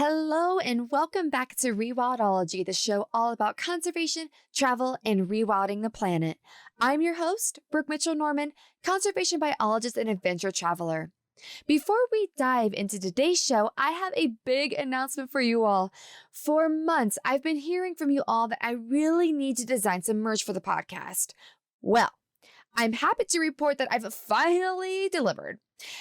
Hello and welcome back to Rewildology, the show all about conservation, travel, and rewilding the planet. I'm your host, Brooke Mitchell-Norman, conservation biologist and adventure traveler. Before we dive into today's show, I have a big announcement for you all. For months, I've been hearing from you all that I really need to design some merch for the podcast. Well, I'm happy to report that I've finally delivered.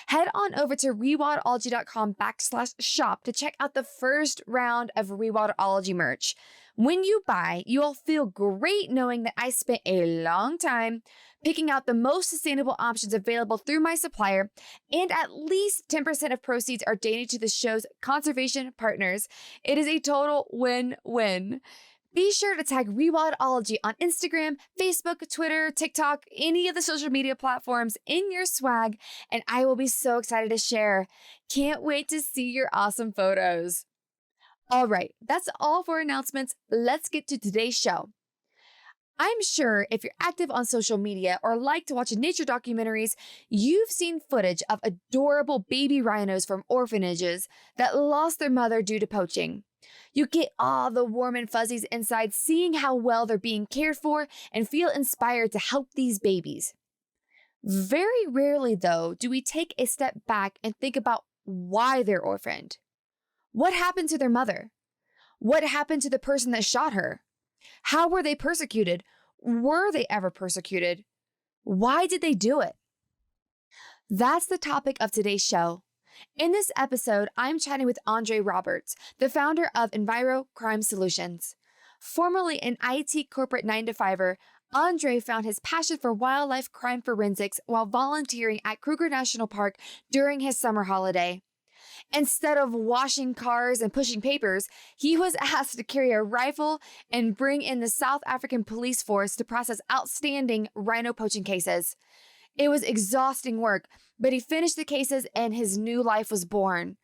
Head on over to rewildology.com/shop to check out the first round of Rewildology merch. When you buy, you'll feel great knowing that I spent a long time picking out the most sustainable options available through my supplier, and at least 10% of proceeds are donated to the show's conservation partners. It is a total win-win. Be sure to tag Rewildology on Instagram, Facebook, Twitter, TikTok, any of the social media platforms in your swag, and I will be so excited to share. Can't wait to see your awesome photos. All right, that's all for announcements. Let's get to today's show. I'm sure if you're active on social media or like to watch nature documentaries, you've seen footage of adorable baby rhinos from orphanages that lost their mother due to poaching. You get all the warm and fuzzies inside seeing how well they're being cared for and feel inspired to help these babies. Very rarely, though, do we take a step back and think about why they're orphaned. What happened to their mother? What happened to the person that shot her? How were they persecuted? Were they ever persecuted? Why did they do it? That's the topic of today's show. In this episode, I'm chatting with Andre Robberts, the founder of Enviro Crime Solutions. Formerly an IT corporate 9-to-5er, Andre found his passion for wildlife crime forensics while volunteering at Kruger National Park during his summer holiday. Instead of washing cars and pushing papers, he was asked to carry a rifle and bring in the South African police force to process outstanding rhino poaching cases. It was exhausting work, but he finished the cases and his new life was born.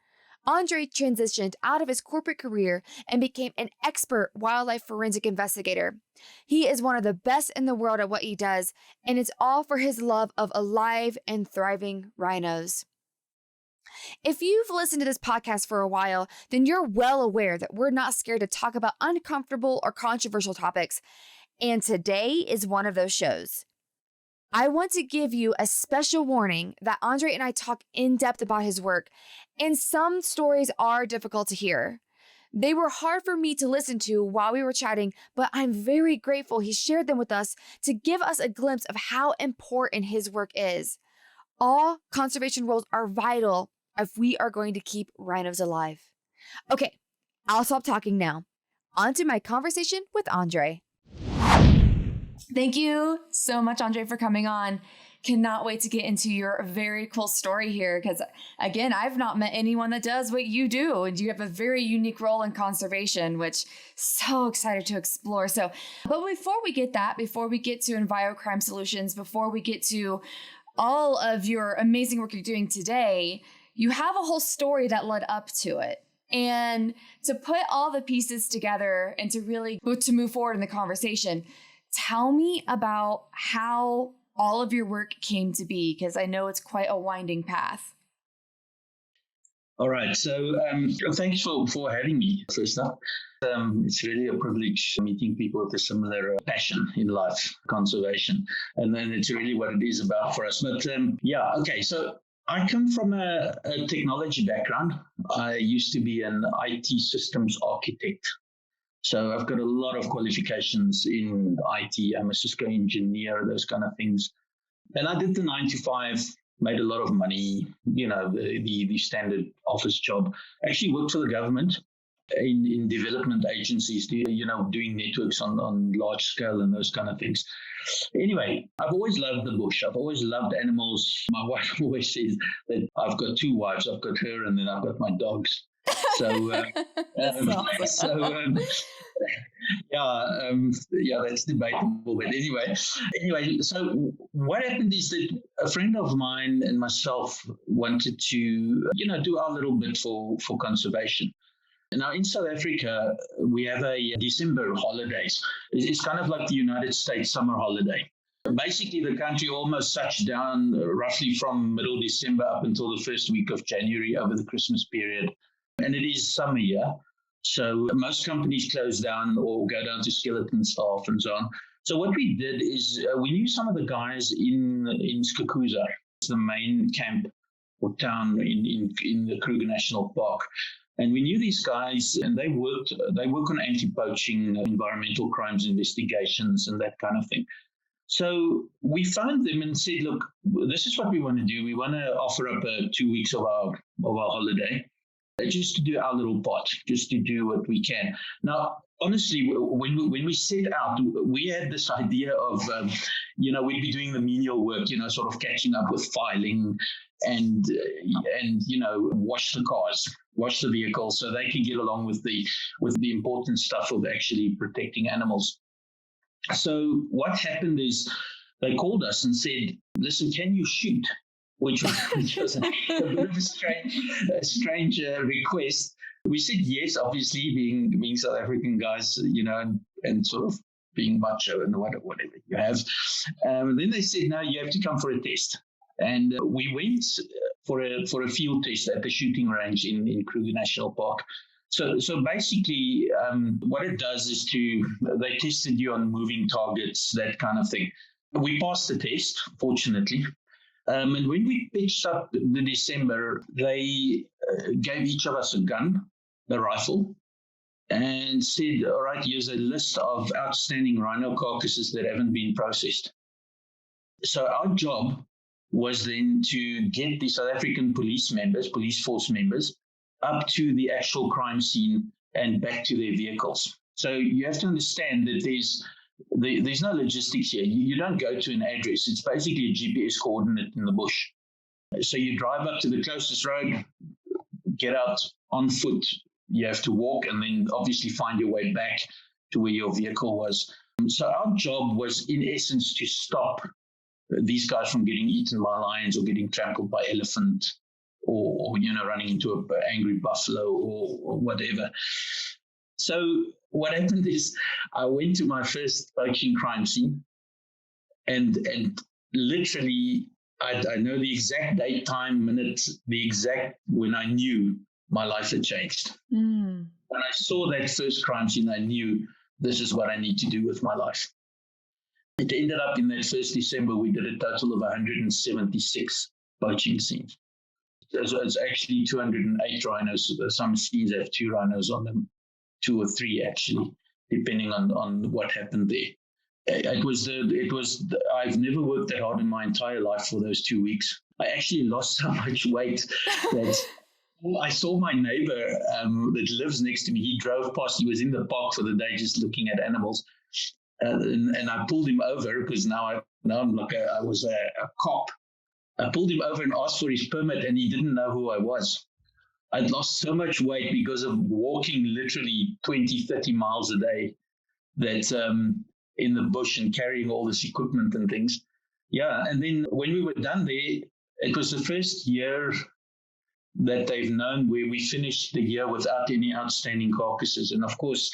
Andre transitioned out of his corporate career and became an expert wildlife forensic investigator. He is one of the best in the world at what he does, and it's all for his love of alive and thriving rhinos. If you've listened to this podcast for a while, then you're well aware that we're not scared to talk about uncomfortable or controversial topics, and today is one of those shows. I want to give you a special warning that Andre and I talk in depth about his work, and some stories are difficult to hear. They were hard for me to listen to while we were chatting, but I'm very grateful he shared them with us to give us a glimpse of how important his work is. All conservation roles are vital if we are going to keep rhinos alive. Okay, I'll stop talking now. On to my conversation with Andre. Thank you so much, Andre, for coming on. Cannot wait to get into your very cool story here because, again, I've not met anyone that does what you do, and you have a very unique role in conservation, which so excited to explore. But before we get to Enviro Crime Solutions, before we get to all of your amazing work you're doing today, you have a whole story that led up to it. And to put all the pieces together and to move forward in the conversation, tell me about how all of your work came to be, because I know it's quite a winding path. All right. So thanks for having me, first up. It's really a privilege meeting people with a similar passion in life, conservation. And then it's really what it is about for us. But okay. So I come from a technology background. I used to be an IT systems architect. So I've got a lot of qualifications in IT. I'm a Cisco engineer, those kind of things. And I did the 9-to-5, made a lot of money, the standard office job. Actually worked for the government in development agencies, doing networks on large scale and those kind of things. Anyway, I've always loved the bush. I've always loved animals. My wife always says that I've got two wives. I've got her and then I've got my dogs. So, that's debatable. But anyway, so what happened is that a friend of mine and myself wanted to, do our little bit for conservation. Now, in South Africa, we have a December holidays. It's kind of like the United States summer holiday. Basically, the country almost shuts down roughly from middle December up until the first week of January over the Christmas period. And it is summer here. So most companies close down or go down to skeleton staff and so on. So what we did is we knew some of the guys in Skukuza. It's the main camp or town in the Kruger National Park. And we knew these guys, and they work on anti-poaching, environmental crimes investigations, and that kind of thing. So we found them and said, look, this is what we want to do. We want to offer up 2 weeks of our holiday, just to do our little part, just to do what we can. Now, honestly, when we set out, we had this idea of, we'd be doing the menial work, sort of catching up with filing and wash the cars, wash the vehicles, so they can get along with the important stuff of actually protecting animals. So what happened is they called us and said, listen, can you shoot? Which was a bit of a strange request. We said yes, obviously, being South African guys, and sort of being macho and whatever you have. Then they said, no, you have to come for a test. And we went for a field test at the shooting range in Kruger National Park. So basically, what it does is they tested you on moving targets, that kind of thing. We passed the test, fortunately. And when we pitched up the December, they gave each of us a gun, a rifle, and said, all right, here's a list of outstanding rhino carcasses that haven't been processed. So our job was then to get the South African police force members, up to the actual crime scene and back to their vehicles. So you have to understand that there's no logistics here. You don't go to an address. It's basically a GPS coordinate in the bush. So you drive up to the closest road, get out on foot. You have to walk and then obviously find your way back to where your vehicle was. So our job was, in essence, to stop these guys from getting eaten by lions or getting trampled by elephant or running into an angry buffalo or whatever. So what happened is I went to my first poaching crime scene and literally I know the exact date, time, minute, the exact when I knew my life had changed. When I saw that first crime scene, I knew this is what I need to do with my life. It ended up in that first December, we did a total of 176 poaching scenes. It's actually 208 rhinos. Some scenes have 2 rhinos on them, 2 or 3 actually, depending on what happened there. I've never worked that hard in my entire life for those 2 weeks. I actually lost so much weight that I saw my neighbor that lives next to me. He drove past. He was in the park for the day just looking at animals. And I pulled him over because now I'm like I was a cop. I pulled him over and asked for his permit, and he didn't know who I was. I'd lost so much weight because of walking literally 20, 30 miles a day that in the bush and carrying all this equipment and things. Yeah, and then when we were done there, it was the first year that they've known where we finished the year without any outstanding carcasses. And of course,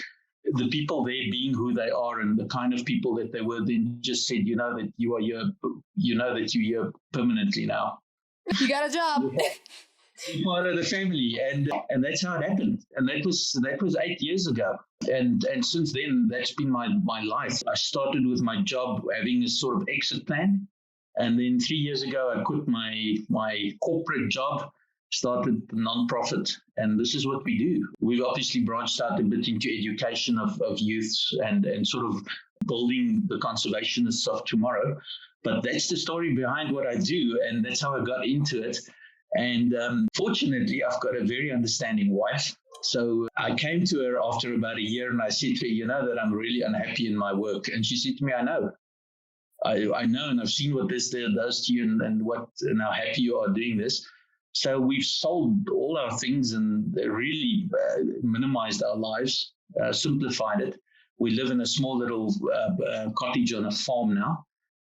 the people there being who they are and the kind of people that they were then just said, that you are here, that you're here permanently now. You got a job. You're part of the family. And that's how it happened. And that was 8 years ago. And since then, that's been my life. I started with my job having a sort of exit plan. And then 3 years ago, I quit my corporate job, started the nonprofit, and this is what we do. We've obviously branched out a bit into education of youths and sort of building the conservationists of tomorrow. But that's the story behind what I do, and that's how I got into it. And fortunately, I've got a very understanding wife. So I came to her after about a year and I said to her, that I'm really unhappy in my work. And she said to me, I know. I know, and I've seen what this does to you and how happy you are doing this. So we've sold all our things and really minimized our lives, simplified it. We live in a small little cottage on a farm now,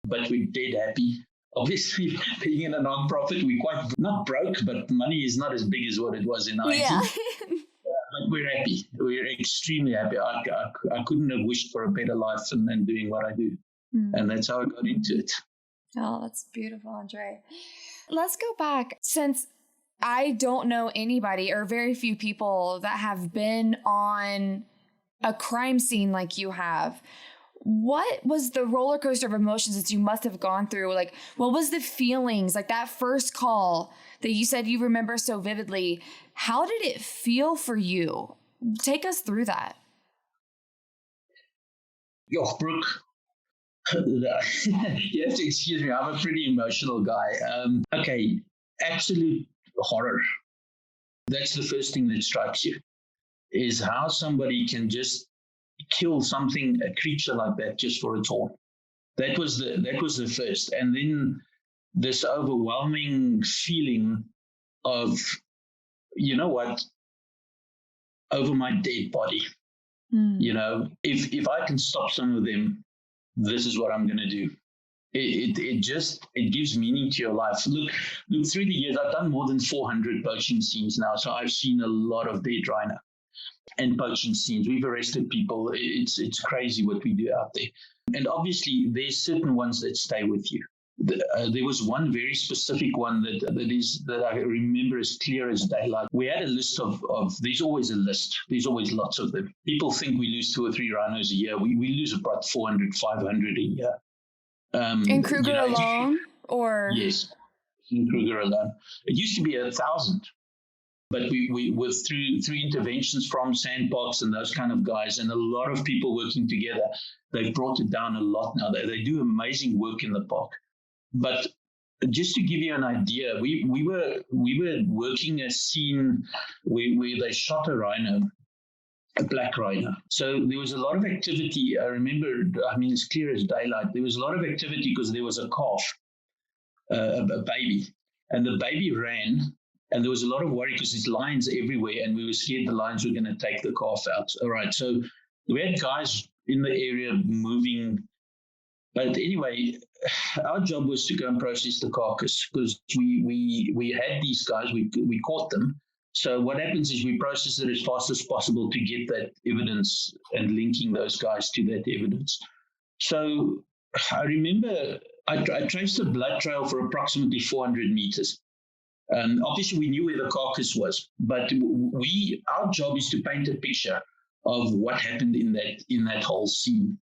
but we're dead happy. Obviously, being in a non-profit, we're quite not broke, but money is not as big as what it was in 90. Yeah. But we're happy. We're extremely happy. I couldn't have wished for a better life than doing what I do. And that's how I got into it. Oh, that's beautiful, Andre. Let's go back. Since I don't know anybody or very few people that have been on a crime scene like you have. What was the roller coaster of emotions that you must have gone through? Like, what was the feelings? Like that first call that you said you remember so vividly. How did it feel for you? Take us through that. Yo, Brooke, you have to excuse me. I'm a pretty emotional guy. Okay, absolute horror. That's the first thing that strikes you, is how somebody can just kill something, a creature like that, just for a toy. That was the first, and then this overwhelming feeling of, you know what, over my dead body. You know, if I can stop some of them, this is what I'm going to do. It gives meaning to your life. Look, through the years, I've done more than 400 poaching scenes now, so I've seen a lot of dead rhino and poaching scenes. We've arrested people. It's crazy what we do out there. And obviously, there's certain ones that stay with you. There was one very specific one that I remember as clear as daylight. We had a list of there's always a list. There's always lots of them. People think we lose 2 or 3 rhinos a year. We lose about 400, 500 a year. In Kruger alone? Or yes, in Kruger alone. It used to be 1,000. But we were through interventions from Sandbox and those kind of guys and a lot of people working together, they've brought it down a lot now. They do amazing work in the park. But just to give you an idea, we were working a scene where they shot a rhino, a black rhino. So there was a lot of activity. I remember, it's clear as daylight. There was a lot of activity because there was a calf, a baby, and the baby ran. And there was a lot of worry because there's lions everywhere, and we were scared the lions were going to take the calf out. All right, so we had guys in the area moving. But anyway, our job was to go and process the carcass because we had these guys, we caught them. So what happens is we process it as fast as possible to get that evidence and linking those guys to that evidence. So I remember I traced a blood trail for approximately 400 meters. Obviously, we knew where the carcass was, but our job is to paint a picture of what happened in that whole scene.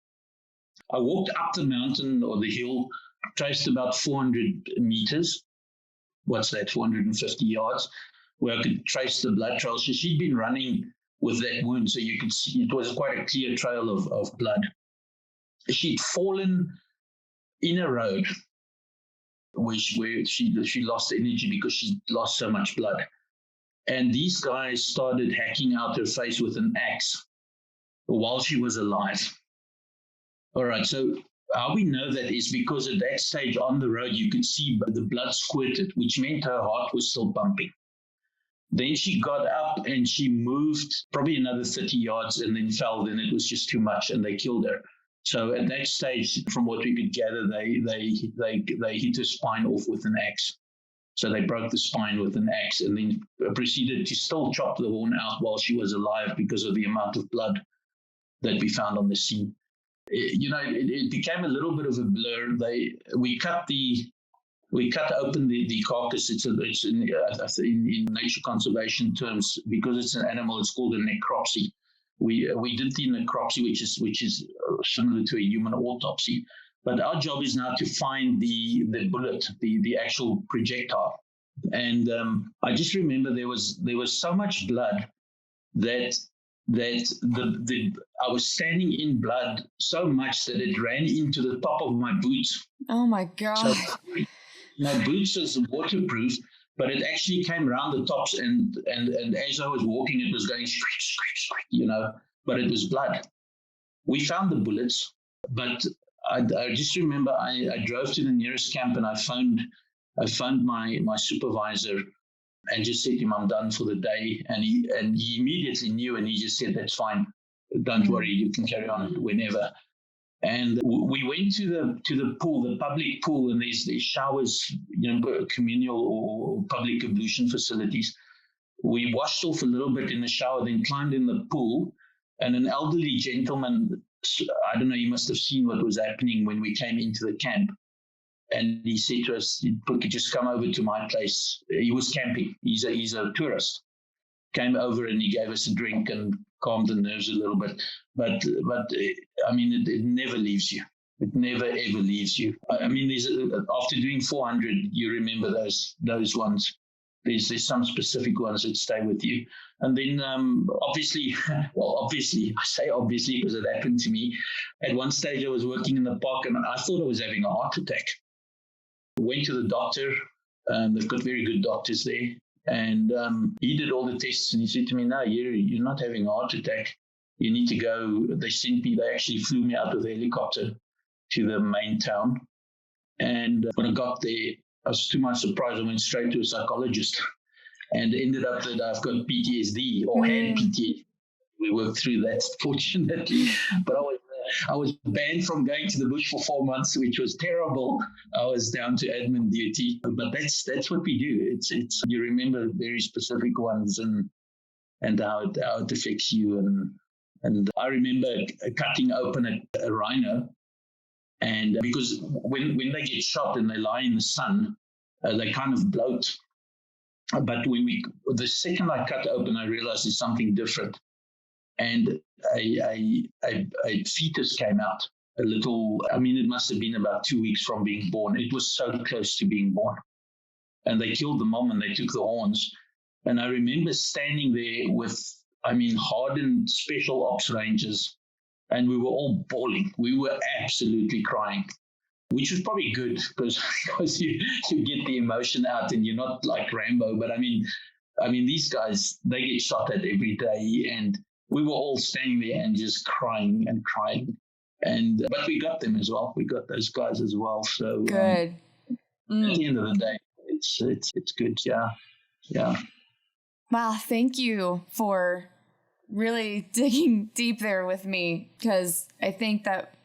I walked up the mountain or the hill, traced about 400 meters. What's that? 450 yards, where I could trace the blood trail. So she'd been running with that wound, so you could see it was quite a clear trail of blood. She'd fallen in a road where she lost energy because she lost so much blood. And these guys started hacking out her face with an axe while she was alive. All right, so how we know that is because at that stage on the road, you could see the blood squirted, which meant her heart was still pumping. Then she got up and she moved probably another 30 yards and then fell. Then it was just too much and they killed her. So at that stage, from what we could gather, they hit her spine off with an axe. So they broke the spine with an axe and then proceeded to still chop the horn out while she was alive because of the amount of blood that we found on the scene. It became a little bit of a blur. We cut open the carcass. It's in nature conservation terms, because it's an animal, it's called a necropsy. We did the necropsy, which is similar to a human autopsy. But our job is now to find the bullet, the actual projectile. And I just remember there was so much blood that I was standing in blood so much that it ran into the top of my boots. Oh my God. So my boots was waterproof, but it actually came around the tops and as I was walking, it was going, but it was blood. We found the bullets, but I just remember I drove to the nearest camp and I phoned my supervisor and just said to him, I'm done for the day. And he immediately knew, and he just said, that's fine. Don't worry, you can carry on whenever. And we went to the pool, the public pool, and there's showers, communal or public ablution facilities. We washed off a little bit in the shower, then climbed in the pool, and an elderly gentleman, I don't know, you must have seen what was happening when we came into the camp. And he said to us, "Could you just come over to my place?" He was camping. He's a tourist. Came over and he gave us a drink and calmed the nerves a little bit. But I mean, it never leaves you. It never ever leaves you. I mean, after doing 400, you remember those ones. There's some specific ones that stay with you. And then obviously, I say obviously because it happened to me. At one stage, I was working in the park and I thought I was having a heart attack. Went to the doctor. They've got very good doctors there. And he did all the tests and he said to me, "No, you're not having a heart attack. You need to go." They actually flew me out with a helicopter to the main town. And when I got there, I was to my surprise, I went straight to a psychologist and ended up that I've got PTSD or had PTSD. We worked through that, fortunately. But I was banned from going to the bush for 4 months, which was terrible. I was down to admin duty, but that's what we do. It's you remember very specific ones and how it affects you. And I remember cutting open a rhino, and because when they get shot and they lie in the sun, they kind of bloat. But the second I cut open, I realized there's something different. And a fetus came out, a little, I mean, it must have been about 2 weeks from being born. It was so close to being born. And they killed the mom and they took the horns. And I remember standing there with, hardened special ops rangers, and we were all bawling. We were absolutely crying, which was probably good because you get the emotion out and you're not like Rambo. But I mean, these guys, they get shot at every day, and we were all standing there and just crying and crying. But we got them as well. We got those guys as well. So good. At the end of the day, it's good. Yeah. Wow, thank you for really digging deep there with me, because I think that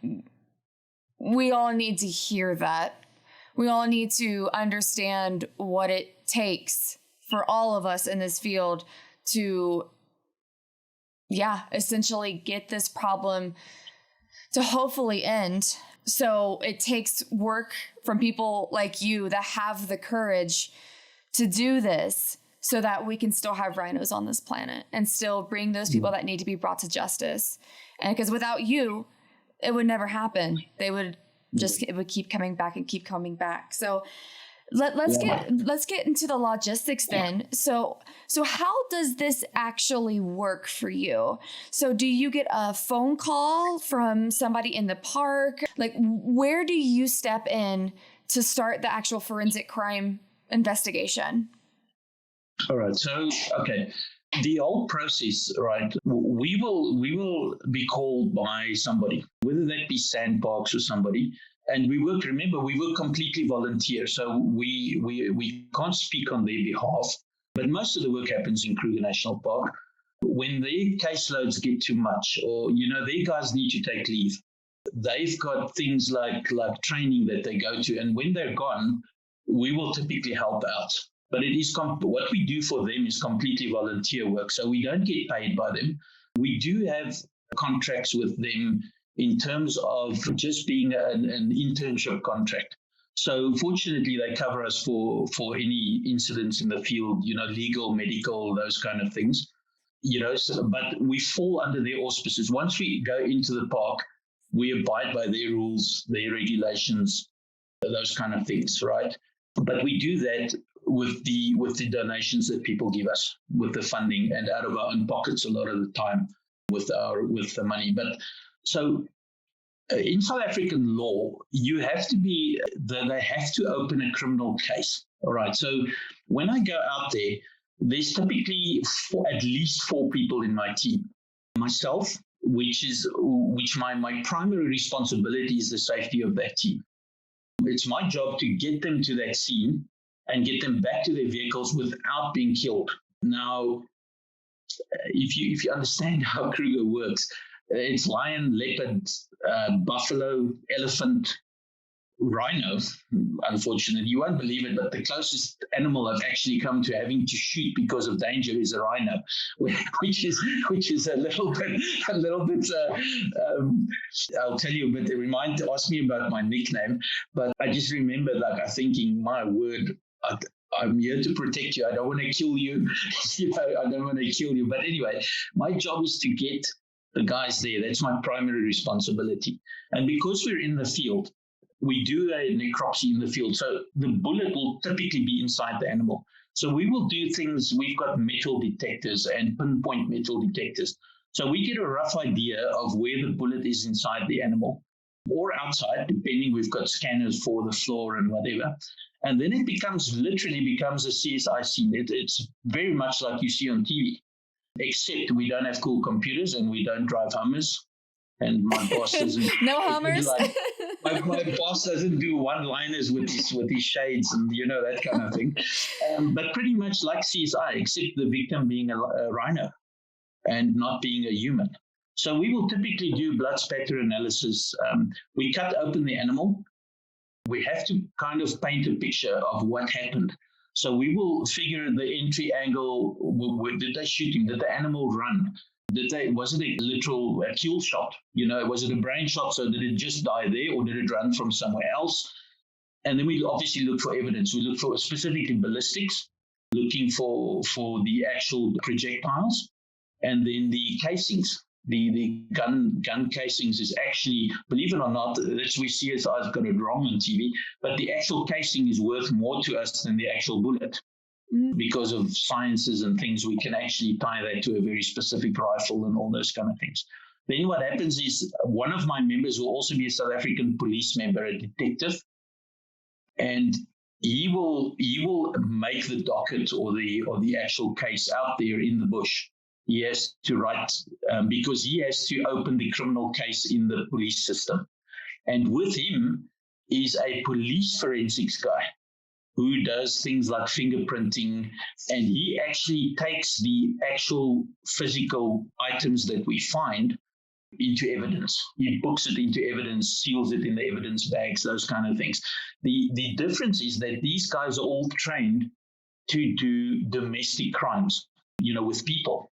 we all need to hear that. We all need to understand what it takes for all of us in this field to, essentially get this problem to hopefully end. So it takes work from people like you that have the courage to do this, so that we can still have rhinos on this planet and still bring those people that need to be brought to justice. And because without you, it would never happen. It would keep coming back and keep coming back. So let's get into the logistics then. So how does this actually work for you? So do you get a phone call from somebody in the park? Like, where do you step in to start the actual forensic crime investigation? All right. So, okay. The whole process, right? We will be called by somebody, whether that be Sandparks or somebody. And we work completely volunteer. So we can't speak on their behalf, but most of the work happens in Kruger National Park. When their caseloads get too much, or, their guys need to take leave, they've got things like training that they go to. And when they're gone, we will typically help out. But it is what we do for them is completely volunteer work. So we don't get paid by them. We do have contracts with them in terms of just being an internship contract. So fortunately, they cover us for any incidents in the field, legal, medical, those kind of things. But we fall under their auspices. Once we go into the park, we abide by their rules, their regulations, those kind of things, right? But we do that with the donations that people give us, with the funding, and out of our own pockets a lot of the time with the money. But so in South African law, they have to open a criminal case. All right. So when I go out there, there's typically at least 4 people in my team. Myself, which my primary responsibility is the safety of that team. It's my job to get them to that scene and get them back to their vehicles without being killed. Now, if you understand how Kruger works, it's lion, leopard, buffalo, elephant, rhino, unfortunately, you won't believe it, but the closest animal I've actually come to having to shoot because of danger is a rhino, which is a little bit. I'll tell you, but ask me about my nickname, but I just remember thinking, my word. I'm here to protect you. I don't want to kill you. I don't want to kill you. But anyway, my job is to get the guys there. That's my primary responsibility. And because we're in the field, we do a necropsy in the field. So the bullet will typically be inside the animal. So we will do things. We've got metal detectors and pinpoint metal detectors. So we get a rough idea of where the bullet is inside the animal or outside, depending. We've got scanners for the floor and whatever. And then it literally becomes a CSI scene. It's very much like you see on TV, except we don't have cool computers and we don't drive Hummers. And my boss doesn't. No Hummers. My boss doesn't do one-liners with his shades and that kind of thing. But pretty much like CSI, except the victim being a rhino and not being a human. So we will typically do blood spatter analysis. We cut open the animal. We have to kind of paint a picture of what happened. So we will figure the entry angle. Did they shoot him? Did the animal run? Was it a literal kill shot? Was it a brain shot? So did it just die there, or did it run from somewhere else? And then we obviously look for evidence. We look for specifically ballistics, looking for the actual projectiles, and then the casings. The gun casings is actually, believe it or not, that's where CSI has got it wrong on TV, but the actual casing is worth more to us than the actual bullet. Because of sciences and things, we can actually tie that to a very specific rifle and all those kind of things. Then what happens is one of my members will also be a South African police member, a detective, and he will make the docket or the actual case out there in the bush. He has to write because he has to open the criminal case in the police system. And with him is a police forensics guy who does things like fingerprinting, and he actually takes the actual physical items that we find into evidence. He books it into evidence, seals it in the evidence bags, those kind of things. The difference is that these guys are all trained to do domestic crimes, with people.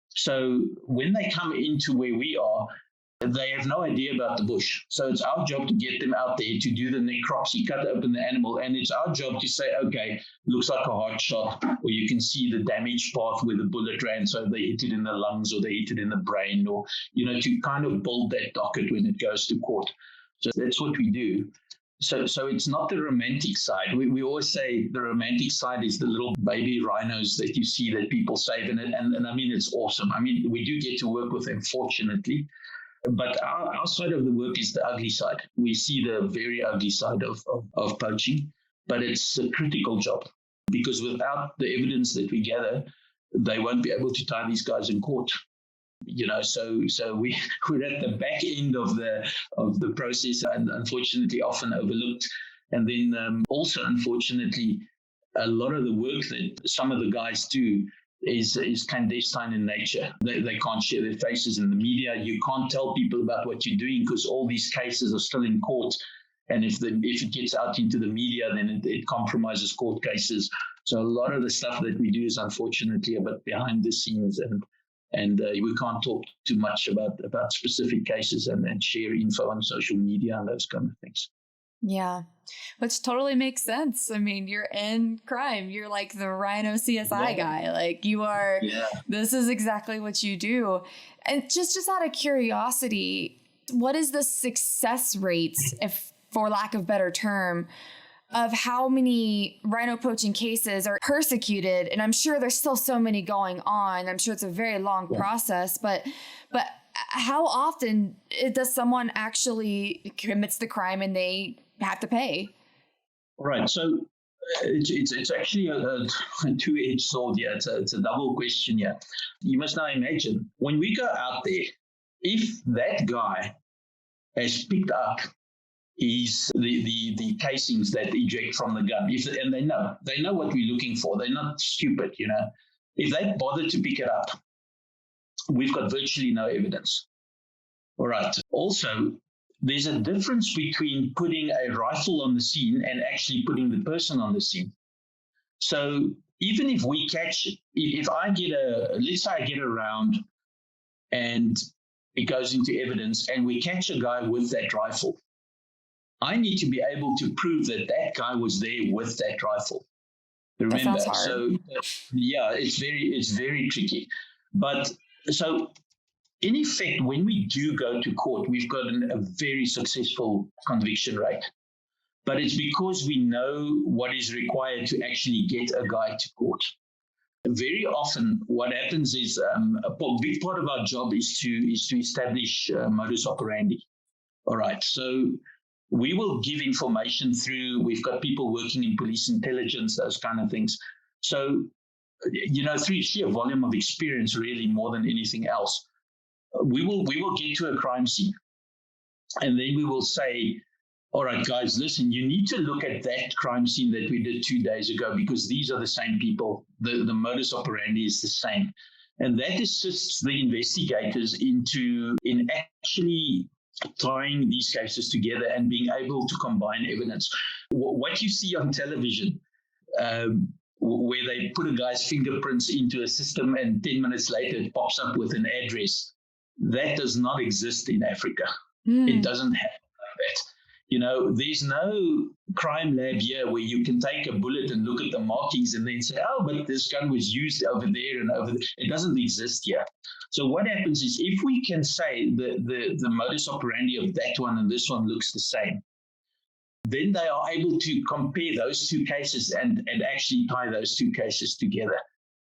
So when they come into where we are, they have no idea about the bush. So it's our job to get them out there to do the necropsy, cut open the animal. And it's our job to say, okay, looks like a heart shot, or you can see the damage path where the bullet ran. So they hit it in the lungs or they hit it in the brain, or, to kind of build that docket when it goes to court. So that's what we do. So it's not the romantic side. We always say the romantic side is the little baby rhinos that you see that people save. And I mean, it's awesome. I mean, we do get to work with them, fortunately. But our side of the work is the ugly side. We see the very ugly side of poaching, but it's a critical job because without the evidence that we gather, they won't be able to tie these guys in court. So we're at the back end of the process, and unfortunately often overlooked. And then also, unfortunately, a lot of the work that some of the guys do is clandestine in nature. They can't share their faces in the media. You can't tell people about what you're doing because all these cases are still in court. And if it gets out into the media, then it compromises court cases. So a lot of the stuff that we do is unfortunately a bit behind the scenes, and we can't talk too much about specific cases and share info on social media and those kind of things. Yeah, which totally makes sense. I mean, you're in crime. You're like the Rhino CSI guy. Like you are, This is exactly what you do. And just out of curiosity, what is the success rates, if for lack of better term, of how many rhino poaching cases are persecuted? And I'm sure there's still so many going on. I'm sure it's a very long process, but how often does someone actually commits the crime and they have to pay? Right. So it's actually a two-edged sword here. It's a double question here. You must now imagine when we go out there, if that guy has picked up the casings that eject from the gun, and they know what we're looking for. They're not stupid, If they bother to pick it up, we've got virtually no evidence. All right. Also, there's a difference between putting a rifle on the scene and actually putting the person on the scene. So even if we catch, if I get let's say I get a round and it goes into evidence and we catch a guy with that rifle, I need to be able to prove that that guy was there with that rifle. Remember, that sounds hard. So yeah, it's very tricky. But so in effect, when we do go to court, we've got a very successful conviction rate. But it's because we know what is required to actually get a guy to court. Very often, what happens is a big part of our job is to establish modus operandi. All right, so we will give information through. We've got people working in police intelligence, those kind of things. So, through sheer volume of experience, really more than anything else, we will get to a crime scene, and then we will say, all right, guys, listen, you need to look at that crime scene that we did 2 days ago because these are the same people. The modus operandi is the same. And that assists the investigators in actually tying these cases together and being able to combine evidence. What you see on television, where they put a guy's fingerprints into a system and 10 minutes later it pops up with an address, that does not exist in Africa. It doesn't happen like that. There's no crime lab here where you can take a bullet and look at the markings and then say, oh, but this gun was used over there and over there. It doesn't exist here. So what happens is if we can say the modus operandi of that one and this one looks the same, then they are able to compare those two cases and actually tie those two cases together.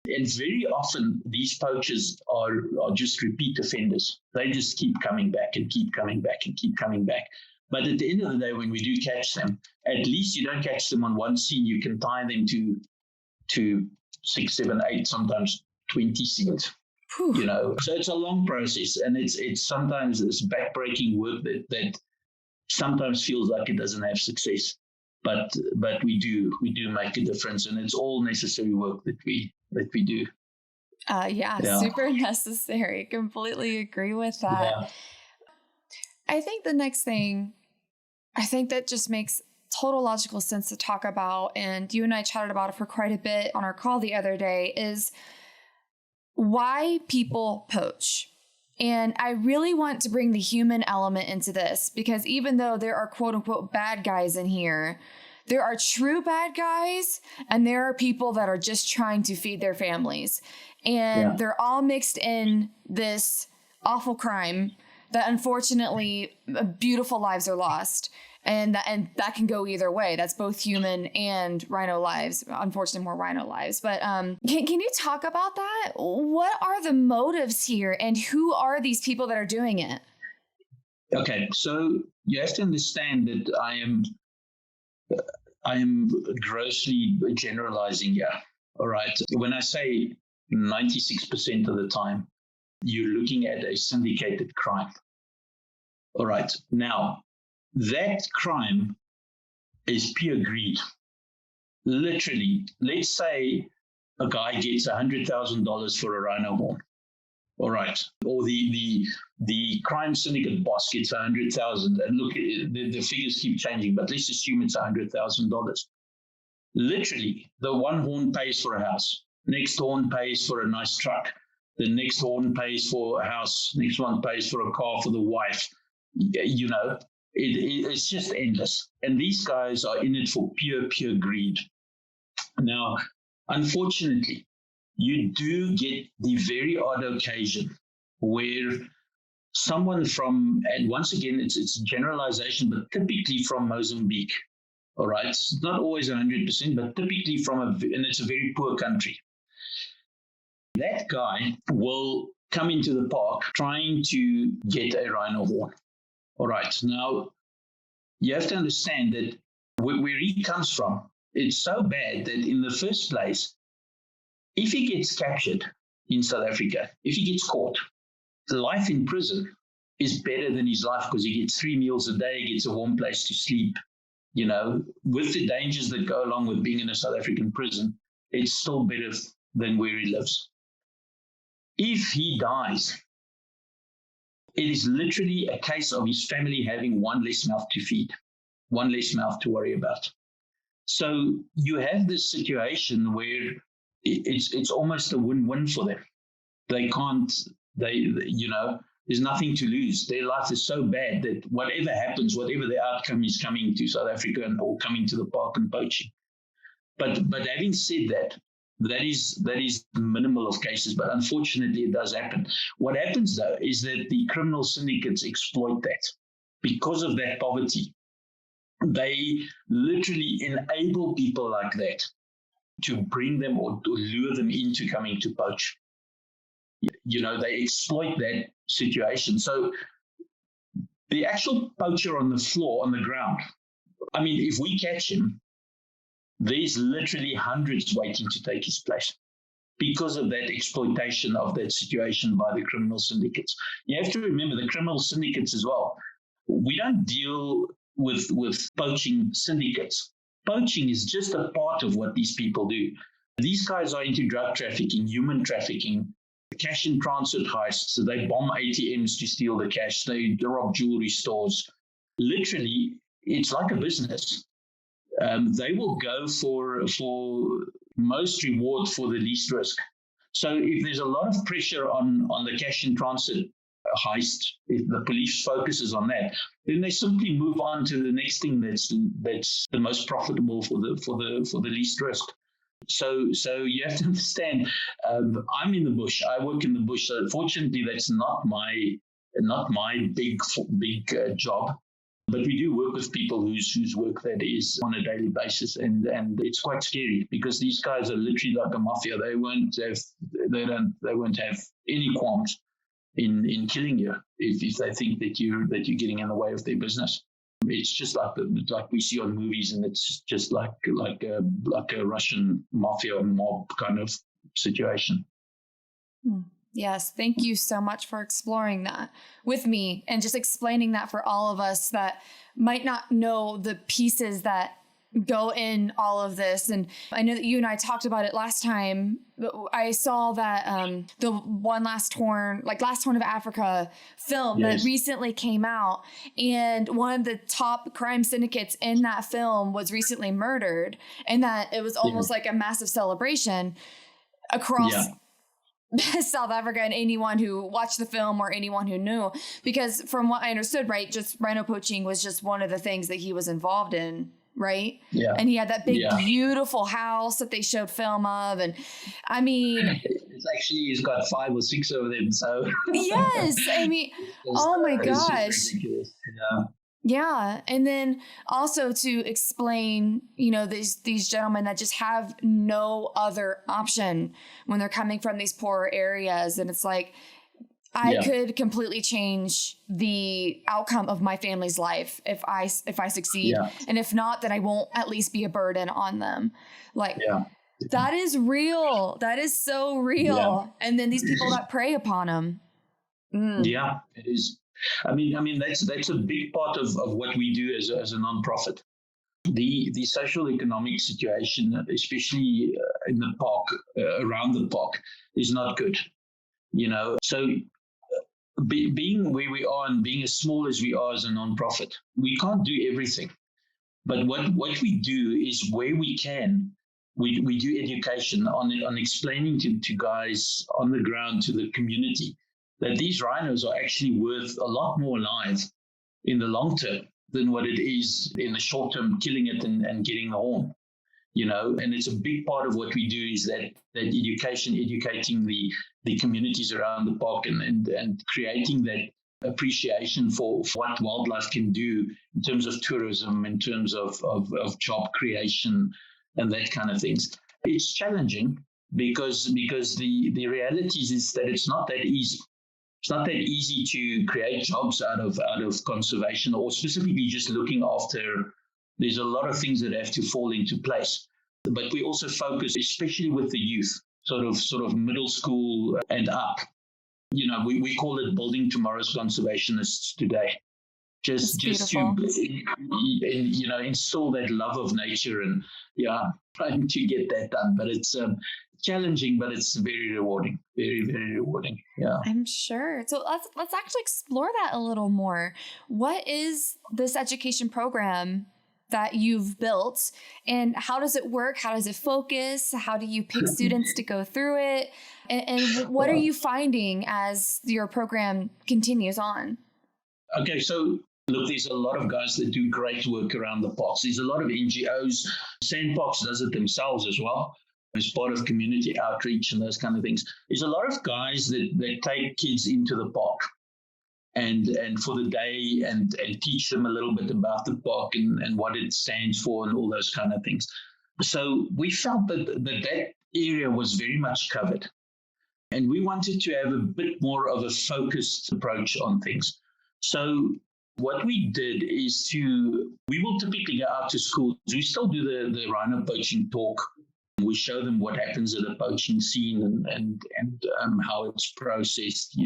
And very often these poachers are just repeat offenders. They just keep coming back and keep coming back and keep coming back. But at the end of the day, when we do catch them, at least you don't catch them on one scene. You can tie them to 6, 7, 8, sometimes 20 scenes. So it's a long process, and it's sometimes this backbreaking work that sometimes feels like it doesn't have success. But we do make a difference, and it's all necessary work that we do. Yeah, super necessary. Completely agree with that. Yeah. I think the next thing, that just makes total logical sense to talk about, and you and I chatted about it for quite a bit on our call the other day, is why people poach. And I really want to bring the human element into this, because even though there are quote unquote bad guys in here, there are true bad guys, and there are people that are just trying to feed their families. And they're all mixed in this awful crime that unfortunately beautiful lives are lost. And that can go either way. That's both human and rhino lives. Unfortunately, more rhino lives. But can you talk about that? What are the motives here, and who are these people that are doing it? Okay, so you have to understand that I am grossly generalizing here. All right. When I say 96% of the time, you're looking at a syndicated crime. All right. Now, that crime is pure greed. Literally, let's say a guy gets $100,000 for a rhino horn. All right. Or the crime syndicate boss gets $100,000. And look, the figures keep changing, but let's assume it's $100,000. Literally, the one horn pays for a house. Next horn pays for a nice truck. The next horn pays for a house. Next one pays for a car for the wife. It's just endless. And these guys are in it for pure greed. Now, unfortunately, you do get the very odd occasion where someone from, and once again, it's a generalization, but typically from Mozambique, all right? It's not always 100%, but typically and it's a very poor country. That guy will come into the park trying to get a rhino horn. All right. Now, you have to understand that where he comes from, it's so bad that in the first place, if he gets captured in South Africa, if he gets caught, life in prison is better than his life because he gets 3 meals a day, he gets a warm place to sleep. With the dangers that go along with being in a South African prison, it's still better than where he lives. If he dies, it is literally a case of his family having one less mouth to feed, one less mouth to worry about. So you have this situation where it's almost a win-win for them. There's nothing to lose. Their life is so bad that whatever happens, whatever the outcome is, coming to South Africa or coming to the park and poaching. But having said that, that is minimal of cases, but unfortunately it does happen. What happens though is that the criminal syndicates exploit that. Because of that poverty, they literally enable people like that to bring them or to lure them into coming to poach. They exploit that situation. So the actual poacher on the floor, on the ground, I mean, if we catch him, there's literally hundreds waiting to take his place because of that exploitation of that situation by the criminal syndicates. You have to remember the criminal syndicates as well. We don't deal with poaching syndicates. Poaching is just a part of what these people do. These guys are into drug trafficking, human trafficking, cash in transit heists. So they bomb ATMs to steal the cash. They rob jewelry stores. Literally, it's like a business. They will go for most reward for the least risk. So if there's a lot of pressure on the cash in transit heist, if the police focuses on that, then they simply move on to the next thing that's the most profitable for the least risk. So you have to understand. I'm in the bush. I work in the bush. So fortunately, that's not my big job. But we do work with people whose work that is on a daily basis, and it's quite scary because these guys are literally like a mafia. They won't have any qualms in killing you if they think that you're getting in the way of their business. It's just like we see on movies, and it's just like a Russian mafia mob kind of situation. Yes, thank you so much for exploring that with me and just explaining that for all of us that might not know the pieces that go in all of this. And I know that you and I talked about it last time. I saw that the Last Horn of Africa film that recently came out, and one of the top crime syndicates in that film was recently murdered, and that it was almost like a massive celebration across South Africa and anyone who watched the film or anyone who knew, because from what I understood, right, just rhino poaching was just one of the things that he was involved in, right? Yeah. And he had that big, beautiful house that they showed film of. And I mean, it's actually, he's got 5 or 6 of them. So yes, I mean, oh my gosh. Yeah. And then also to explain, these gentlemen that just have no other option when they're coming from these poorer areas. And it's like, I could completely change the outcome of my family's life if I succeed. Yeah. And if not, then I won't at least be a burden on them. That is real. That is so real. Yeah. And then these people that prey upon them. Yeah, it is. I mean that's a big part of what we do as a nonprofit. The social economic situation, especially in the park, around the park, is not good. So being where we are and being as small as we are as a nonprofit, we can't do everything. But what we do is where we can, we do education on explaining to guys on the ground, to the community, that these rhinos are actually worth a lot more alive in the long term than what it is in the short term, killing it and getting the horn. And it's a big part of what we do is that educating the communities around the park and creating that appreciation for what wildlife can do in terms of tourism, in terms of job creation and that kind of things. It's challenging because the reality is that it's not that easy. It's not that easy to create jobs out of conservation, or specifically just looking after. There's a lot of things that have to fall into place. But we also focus, especially with the youth, sort of middle school and up. We call it building tomorrow's conservationists today. Just to instill that love of nature and trying to get that done. But challenging, but it's very rewarding. Very, very rewarding. Yeah. I'm sure. So let's actually explore that a little more. What is this education program that you've built, and how does it work? How does it focus? How do you pick students to go through it? And what are you finding as your program continues on? Okay, so look, there's a lot of guys that do great work around the parks. There's a lot of NGOs. Sandparks does it themselves as well, as part of community outreach and those kind of things. There's a lot of guys that take kids into the park and for the day and teach them a little bit about the park and what it stands for and all those kind of things. So we felt that area was very much covered. And we wanted to have a bit more of a focused approach on things. So what we did is we will typically go out to schools. We still do the Rhino poaching talk. We show them what happens at a poaching scene and how it's processed,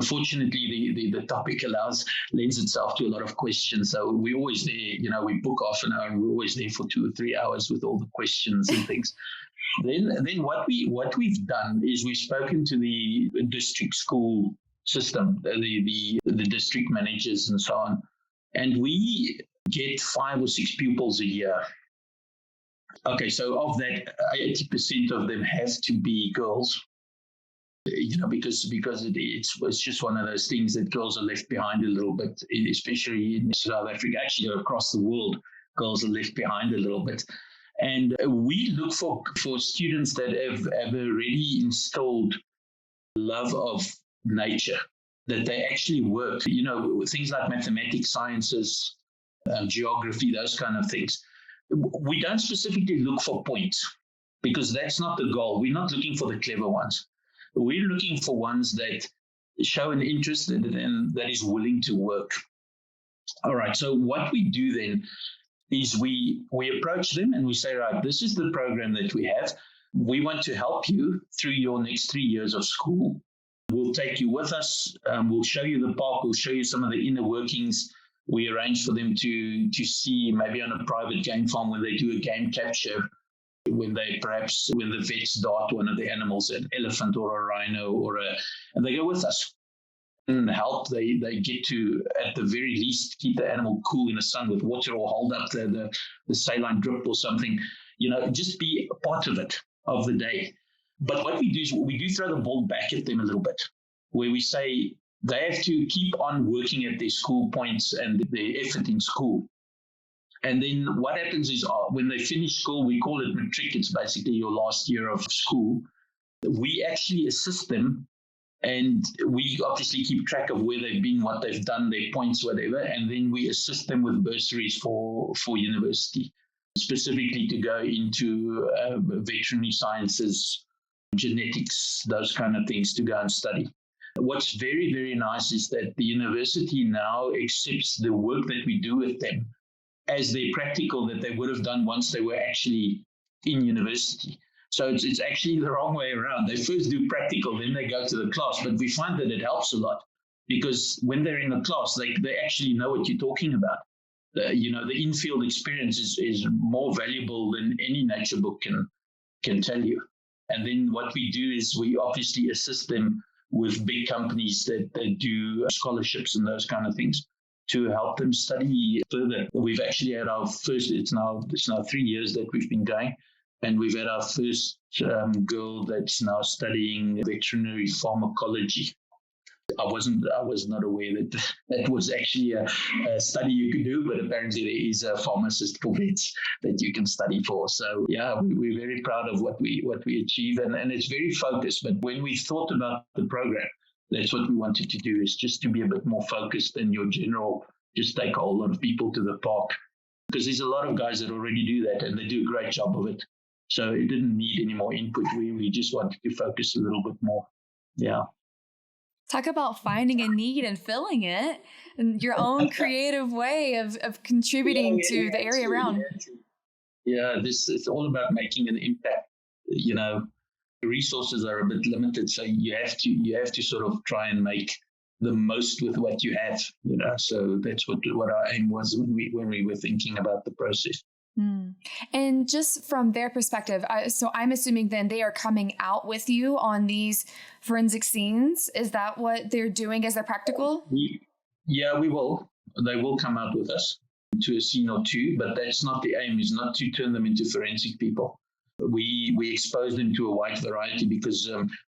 Fortunately, the topic lends itself to a lot of questions. So we're always there, we book half an hour and we're always there for 2 or 3 hours with all the questions and things. Then what we've done is we've spoken to the district school system, the district managers and so on, and we get 5 or 6 pupils a year. Okay, so of that, 80% of them have to be girls. Because it's just one of those things that girls are left behind a little bit, especially in South Africa, actually across the world, girls are left behind a little bit. And we look for students that have already instilled love of nature, that they actually work, things like mathematics, sciences, geography, those kind of things. We don't specifically look for points because that's not the goal. We're not looking for the clever ones. We're looking for ones that show an interest and that is willing to work. All right. So what we do then is we approach them and we say, right, this is the program that we have. We want to help you through your next 3 years of school. We'll take you with us. We'll show you the park. We'll show you some of the inner workings. We arrange for them to see maybe on a private game farm when they do a game capture, when the vets dart one of the animals, an elephant or a rhino and they go with us and help. They get to, at the very least, keep the animal cool in the sun with water or hold up the saline drip or something, just be a part of it, of the day. But what we do is we do throw the ball back at them a little bit, where we say they have to keep on working at their school points and their effort in school. And then what happens is when they finish school, we call it matric. It's basically your last year of school. We actually assist them, and we obviously keep track of where they've been, what they've done, their points, whatever. And then we assist them with bursaries for university, specifically to go into veterinary sciences, genetics, those kind of things, to go and study. What's very, very nice is that the university now accepts the work that we do with them as their practical that they would have done once they were actually in university. So it's actually the wrong way around. They first do practical, then they go to the class. But we find that it helps a lot because when they're in the class, they actually know what you're talking about. The in-field experience is more valuable than any nature book can tell you. And then what we do is we obviously assist them with big companies that do scholarships and those kind of things to help them study further. We've actually had our first, it's now 3 years that we've been going, and we've had our first girl that's now studying veterinary pharmacology. I was not aware that was actually a study you could do, but apparently there is a pharmacist for vets that you can study for. So yeah, we're very proud of what we achieve, and it's very focused. But when we thought about the program, that's what we wanted to do, is just to be a bit more focused than your general, just take a whole lot of people to the park. Because there's a lot of guys that already do that and they do a great job of it. So it didn't need any more input. We just wanted to focus a little bit more. Yeah. Talk about finding a need and filling it, and your own creative way of contributing to the area around. Yeah, this is all about making an impact. The resources are a bit limited, so you have to sort of try and make the most with what you have. So that's what our aim was when we were thinking about the process. And just from their perspective, so I'm assuming then they are coming out with you on these forensic scenes. Is that what they're doing as their practical? We will. They will come out with us to a scene or two, but that's not the aim, is not to turn them into forensic people. We expose them to a wide variety because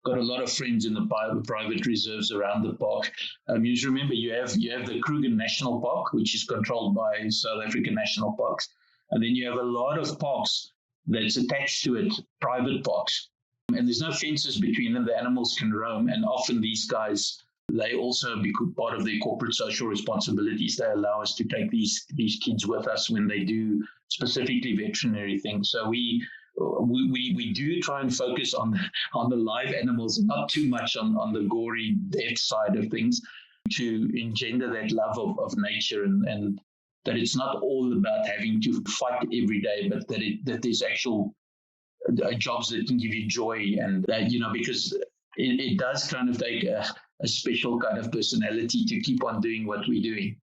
got a lot of friends in the private reserves around the park. You should remember you have the Kruger National Park, which is controlled by South African National Parks. And then you have a lot of parks that's attached to it, private parks. And there's no fences between them. The animals can roam. And often these guys, they also become part of their corporate social responsibilities. They allow us to take these kids with us when they do specifically veterinary things. So we do try and focus on the live animals, not too much on the gory death side of things, to engender that love of nature and that it's not all about having to fight every day, but that there's actual jobs that can give you joy, and that, because it does kind of take a special kind of personality to keep on doing what we're doing.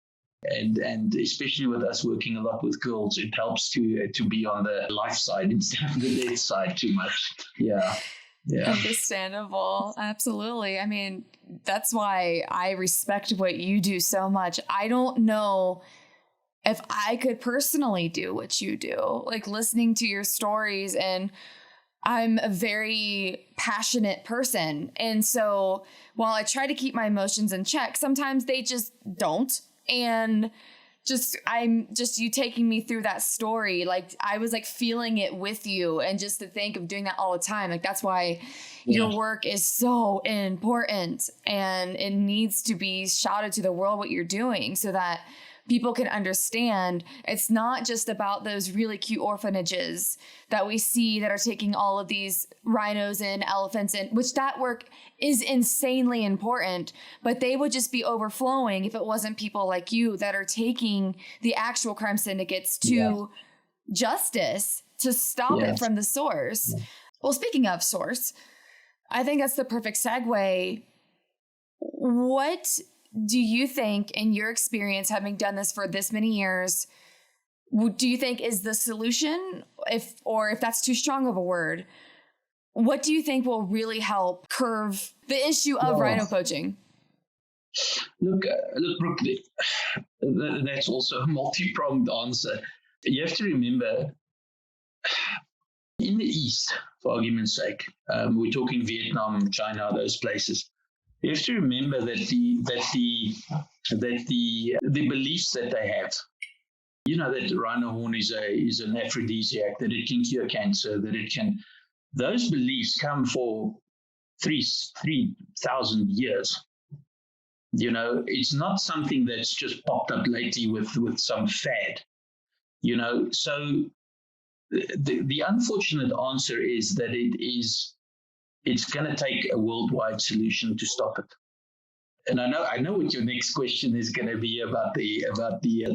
And especially with us working a lot with girls, it helps to be on the life side instead of the death side too much. Yeah. Understandable. Absolutely. I mean, that's why I respect what you do so much. I don't know if I could personally do what you do, like listening to your stories, and I'm a very passionate person. And so while I try to keep my emotions in check, sometimes they just don't. And I'm just you taking me through that story. Like I was like feeling it with you, and just to think of doing that all the time. Like that's why your work is so important, and it needs to be shouted to the world what you're doing so that people can understand it's not just about those really cute orphanages that we see that are taking all of these rhinos and elephants in, which that work is insanely important, but they would just be overflowing if it wasn't people like you that are taking the actual crime syndicates to justice to stop it from the source. Well, speaking of source, I think that's the perfect segue. What do you think, in your experience, having done this for this many years, do you think is the solution? If that's too strong of a word, what do you think will really help curb the issue of rhino poaching? Look, Brooke, that's also a multi-pronged answer. You have to remember, in the East, for argument's sake, we're talking Vietnam, China, those places. You have to remember that the beliefs that they have, that rhino horn is an aphrodisiac, that it can cure cancer, those beliefs come for 3,000 years. It's not something that's just popped up lately with some fad. So the unfortunate answer is that it's going to take a worldwide solution to stop it. And I know what your next question is going to be about the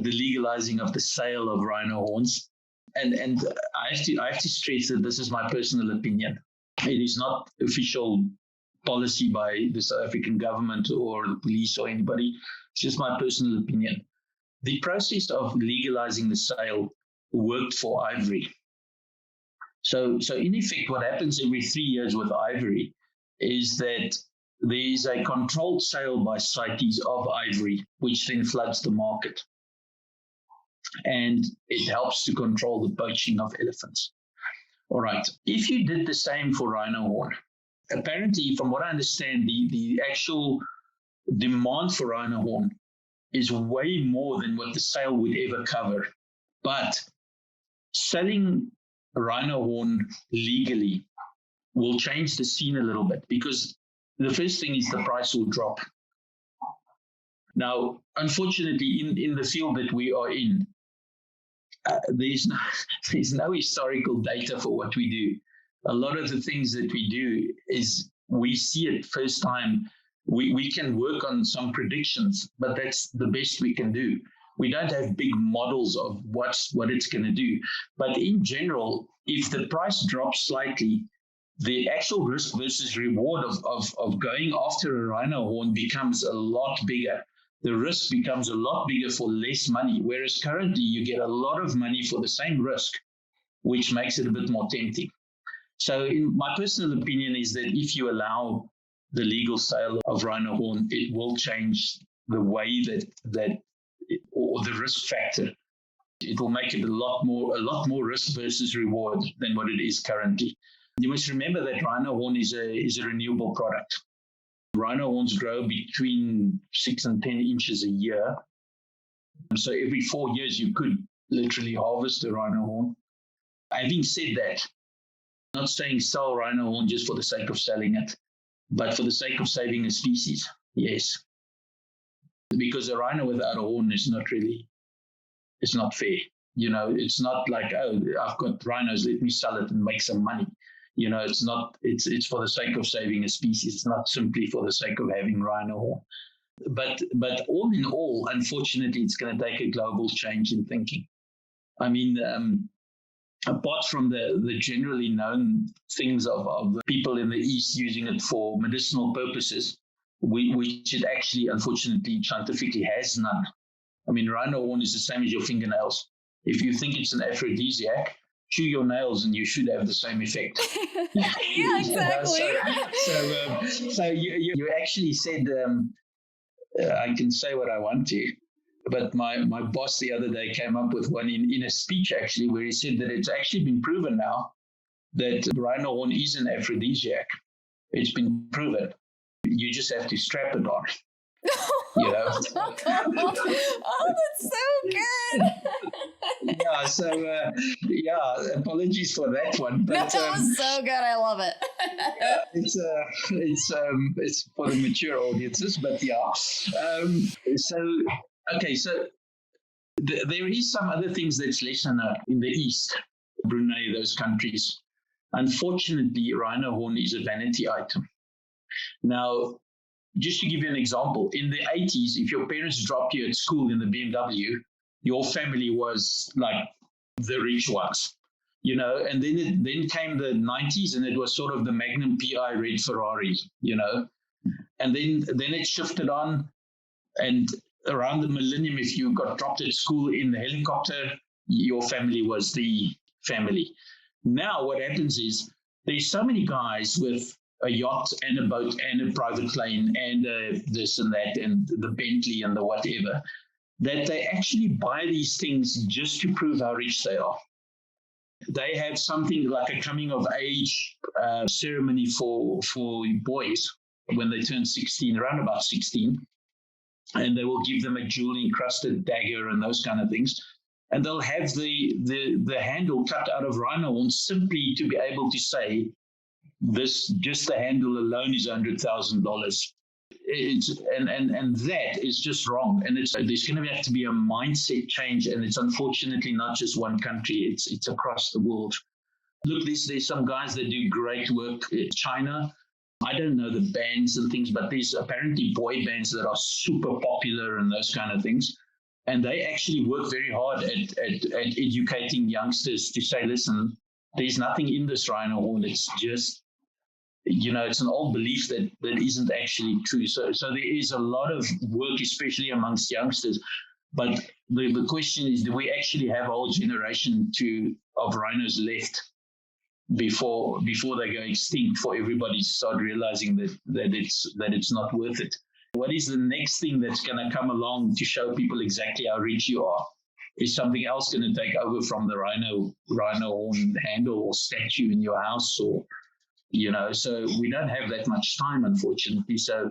legalizing of the sale of rhino horns. And I have to stress that this is my personal opinion. It is not official policy by the South African government or the police or anybody. It's just my personal opinion. The process of legalizing the sale worked for ivory. So in effect, what happens every 3 years with ivory is that there is a controlled sale by CITES of ivory, which then floods the market. And it helps to control the poaching of elephants. All right. If you did the same for rhino horn, apparently, from what I understand, the actual demand for rhino horn is way more than what the sale would ever cover. But selling rhino horn legally will change the scene a little bit, because the first thing is the price will drop. Now, unfortunately, in the field that we are in, there's no historical data for what we do. A lot of the things that we do is we see it first time. We can work on some predictions, but that's the best we can do. We don't have big models of what it's going to do. But in general, if the price drops slightly, the actual risk versus reward of going after a rhino horn becomes a lot bigger. the risk becomes a lot bigger for less money. Whereas currently you get a lot of money for the same risk, which makes it a bit more tempting. So in my personal opinion is that if you allow the legal sale of rhino horn, it will change the way or the risk factor. It will make it a lot more risk versus reward than what it is currently. You must remember that rhino horn is a renewable product. Rhino horns grow between 6 and 10 inches a year. So every 4 years, you could literally harvest a rhino horn. Having said that, I'm not saying sell rhino horn just for the sake of selling it, but for the sake of saving a species, yes. Because a rhino without a horn is it's not fair. It's not like, oh, I've got rhinos, let me sell it and make some money. It's for the sake of saving a species. It's not simply for the sake of having rhino horn. But all in all, unfortunately, it's going to take a global change in thinking. I mean, apart from the generally known things of the people in the East using it for medicinal purposes, which it actually, unfortunately, scientifically has none. I mean, rhino horn is the same as your fingernails. If you think it's an aphrodisiac, chew your nails and you should have the same effect. Yeah, exactly. So you actually said, I can say what I want to, but my boss the other day came up with one in a speech actually, where he said that it's actually been proven now that rhino horn is an aphrodisiac. It's been proven. You just have to strap it on. Oh, that's so good. Apologies for that one. But, no, that was so good. I love it. It's for the mature audiences, but yeah. So there is some other things that's less known in the East, Brunei, those countries. Unfortunately, rhino horn is a vanity item. Now, just to give you an example, in the 80s, if your parents dropped you at school in the BMW, your family was like the rich ones, and then came the 90s and it was sort of the Magnum PI red Ferrari, and then it shifted on, and around the millennium, if you got dropped at school in the helicopter, your family was the family. Now what happens is there's so many guys with a yacht and a boat and a private plane and this and that and the Bentley and the whatever, that they actually buy these things just to prove how rich they are. They have something like a coming of age ceremony for boys when they turn 16, around about 16, and they will give them a jewel encrusted dagger and those kind of things. And they'll have the handle cut out of rhino horn simply to be able to say, just the handle alone is $100,000. And that is just wrong. And there's going to have to be a mindset change. And it's unfortunately not just one country. It's across the world. Look, there's some guys that do great work in China. I don't know the bands and things, but there's apparently boy bands that are super popular and those kind of things. And they actually work very hard at educating youngsters to say, listen, there's nothing in this rhino horn. It's just, it's an old belief that isn't actually true. So there is a lot of work, especially amongst youngsters. But the question is, do we actually have a whole generation of rhinos left before they go extinct, for everybody to start realizing that it's not worth it? What is the next thing that's going to come along to show people exactly how rich you are? Is something else going to take over from the rhino horn handle or statue in your house? Or, so we don't have that much time, unfortunately. So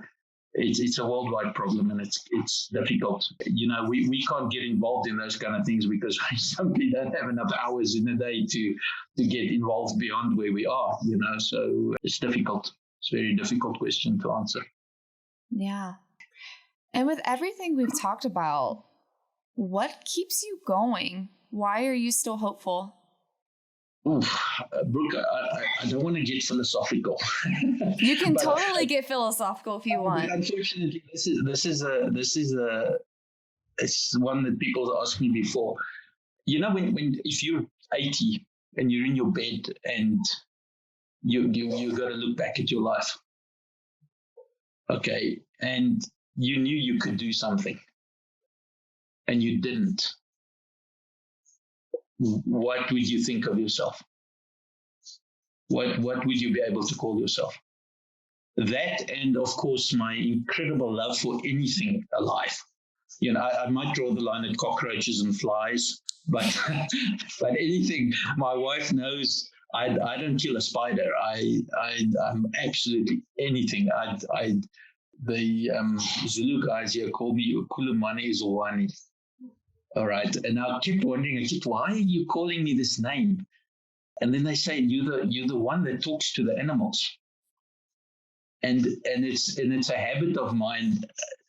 it's a worldwide problem, and it's difficult. We can't get involved in those kind of things because we simply don't have enough hours in a day to get involved beyond where we are. So it's difficult. It's a very difficult question to answer. Yeah. And with everything we've talked about, what keeps you going? Why are you still hopeful? Brooke, I don't want to get philosophical. You can totally get philosophical if you want. Unfortunately, this is it's one that people asked me before. When if you're 80 and you're in your bed and you got to look back at your life. Okay, and you knew you could do something and you didn't, what would you think of yourself? What would you be able to call yourself? That, and of course, my incredible love for anything alive. I might draw the line at cockroaches and flies, but but anything. My wife knows I don't kill a spider. I'm absolutely anything. The Zulu guys here call me Ukulumani Izowani. All right, and I kept wondering, why are you calling me this name? And then they say you're the one that talks to the animals, and it's a habit of mine.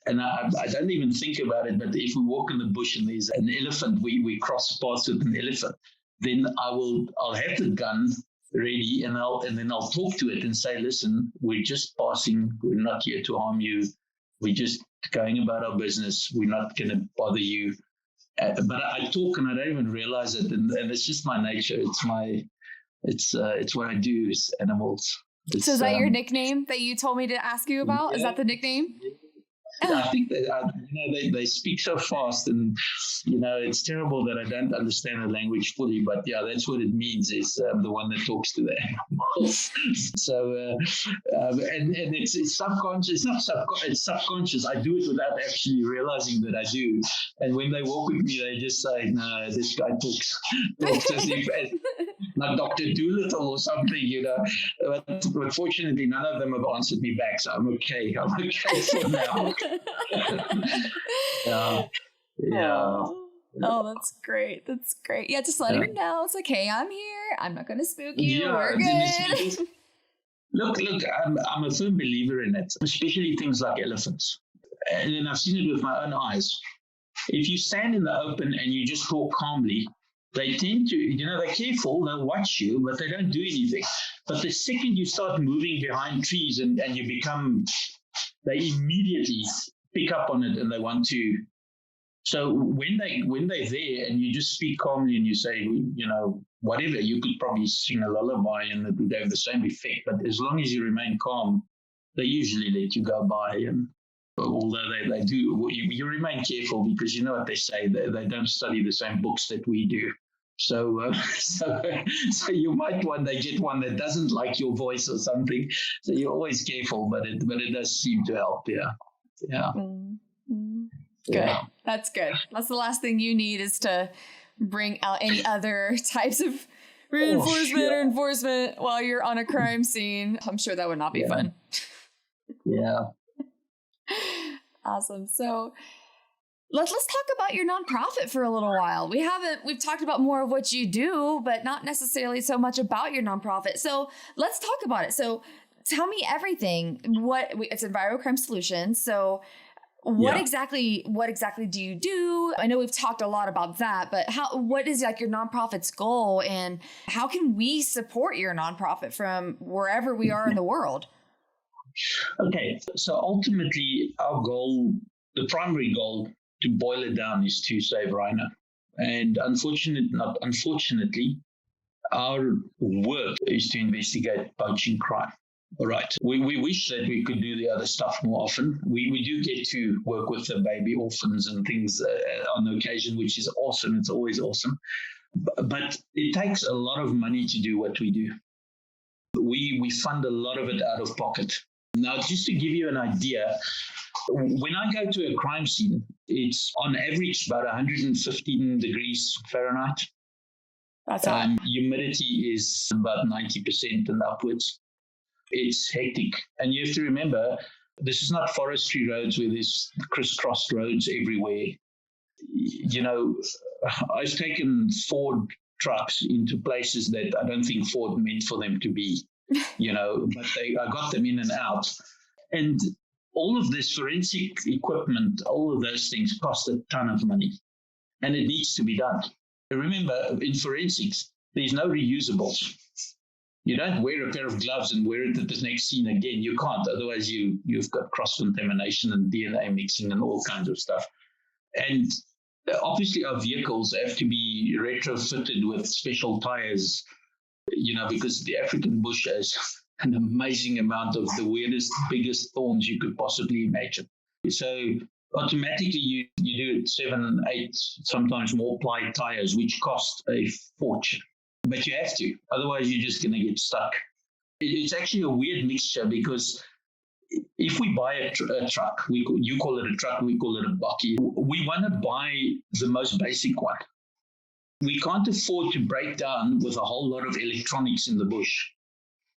And I don't even think about it, but if we walk in the bush and there's an elephant, we cross paths with an elephant, then I'll have the gun ready and then I'll talk to it and say, listen, we're just passing, we're not here to harm you, we're just going about our business, we're not going to bother you. But I talk and I don't even realize it, and it's just my nature. It's what I do is animals. So is that your nickname that you told me to ask you about? Yeah. Is that the nickname? I think that they speak so fast, and it's terrible that I don't understand the language fully. But yeah, that's what it means. Is the one that talks to the animals. So and it's subconscious. It's not subconscious. It's subconscious. I do it without actually realizing that I do. And when they walk with me, they just say, "No, this guy talks as if like Dr. Doolittle or something." But fortunately, none of them have answered me back, so I'm okay. I'm okay for now. Yeah. Oh, that's great. That's great. Yeah, just letting him know. It's like, hey, I'm here. I'm not going to spook you. Yeah, we're good. Look, I'm a firm believer in it, especially things like elephants. And then I've seen it with my own eyes. If you stand in the open and you just talk calmly, they tend to, they're careful, they'll watch you, but they don't do anything. But the second you start moving behind trees and you become, they immediately pick up on it and they want to. So when they're there and you just speak calmly and you say, whatever, you could probably sing a lullaby and it would have the same effect. But as long as you remain calm, they usually let you go by. And although they do, you remain careful because you know what they say, they don't study the same books that we do. So you might one day get one that doesn't like your voice or something. So you're always careful, but it does seem to help. Yeah. Mm-hmm. Good. Yeah. That's good. That's the last thing you need is to bring out any other types of reinforcement or enforcement while you're on a crime scene. I'm sure that would not be fun. Yeah. Awesome. So let's talk about your nonprofit for a little while. We've talked about more of what you do, but not necessarily so much about your nonprofit. So let's talk about it. So tell me everything. It's Enviro Crime Solutions. So what exactly do you do? I know we've talked a lot about that, but what is like your nonprofit's goal and how can we support your nonprofit from wherever we are in the world? Okay. So ultimately our goal, the primary goal, to boil it down, is to save Rhino. And unfortunately, our work is to investigate poaching crime. All right. We wish that we could do the other stuff more often. We do get to work with the baby orphans and things on occasion, which is awesome. It's always awesome. But it takes a lot of money to do what we do. We fund a lot of it out of pocket. Now, just to give you an idea, when I go to a crime scene, it's on average about 115 degrees Fahrenheit. That's hot. Humidity is about 90% and upwards. It's hectic. And you have to remember, this is not forestry roads where there's crisscrossed roads everywhere. I've taken Ford trucks into places that I don't think Ford meant for them to be, but I got them in and out. And all of this forensic equipment, all of those things cost a ton of money, and it needs to be done. Remember, in forensics, there's no reusables. You don't wear a pair of gloves and wear it at the next scene again. You can't. Otherwise, you've got cross-contamination and DNA mixing and all kinds of stuff. And obviously, our vehicles have to be retrofitted with special tires, because the African bush has an amazing amount of the weirdest, biggest thorns you could possibly imagine. So automatically you do 7, 8, sometimes more ply tires, which cost a fortune. But you have to, otherwise you're just going to get stuck. It's actually a weird mixture because if we buy a truck, you call it a truck, we call it a bakkie. We want to buy the most basic one. We can't afford to break down with a whole lot of electronics in the bush.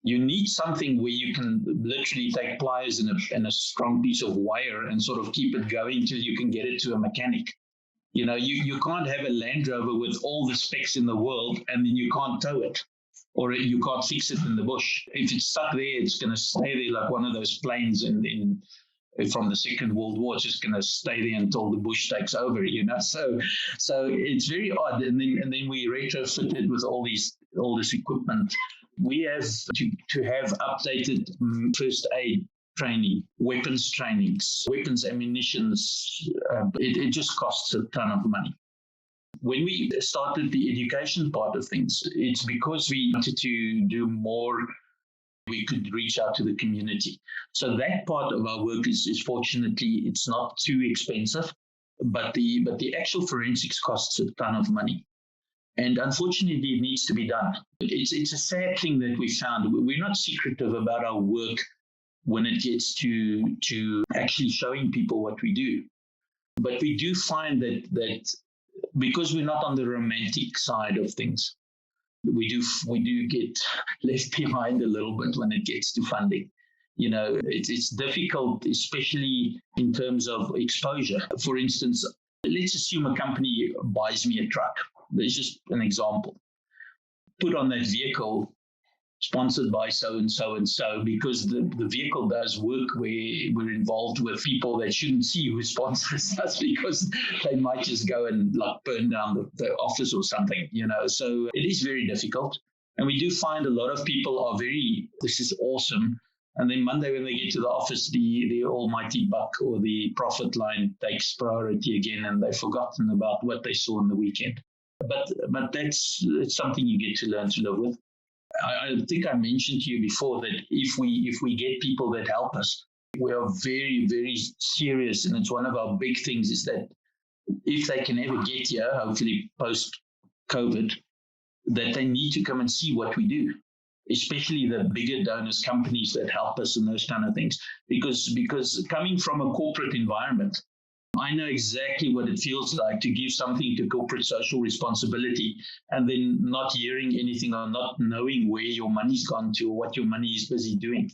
You need something where you can literally take pliers and a strong piece of wire and sort of keep it going till you can get it to a mechanic. You can't have a Land Rover with all the specs in the world and then you can't tow it, or you can't fix it in the bush. If it's stuck there, it's going to stay there like one of those planes from the Second World War. It's just going to stay there until the bush takes over, So it's very odd. And then we retrofitted with all this equipment. We have to have updated first aid training, weapons trainings, weapons ammunitions. It just costs a ton of money. When we started the education part of things, it's because we wanted to do more. We could reach out to the community. So that part of our work is fortunately, it's not too expensive, but the actual forensics costs a ton of money. And unfortunately, it needs to be done. It's a sad thing that we found. We're not secretive about our work when it gets to actually showing people what we do. But we do find that because we're not on the romantic side of things, we do get left behind a little bit when it gets to funding. It's difficult, especially in terms of exposure. For instance, let's assume a company buys me a truck. There's just an example. Put on that vehicle, sponsored by so-and-so and so, because the vehicle does work where we're involved with people that shouldn't see who sponsors us because they might just go and burn down the office or something, So it is very difficult. And we do find a lot of people are this is awesome. And then Monday when they get to the office, the almighty buck or the profit line takes priority again, and they've forgotten about what they saw on the weekend. But it's something you get to learn to live with. I think I mentioned to you before that if we get people that help us, we are very, very serious. And it's one of our big things is that if they can ever get here, hopefully post-COVID, that they need to come and see what we do, especially the bigger donors, companies that help us and those kind of things. Because coming from a corporate environment, I know exactly what it feels like to give something to corporate social responsibility and then not hearing anything or not knowing where your money's gone to or what your money is busy doing.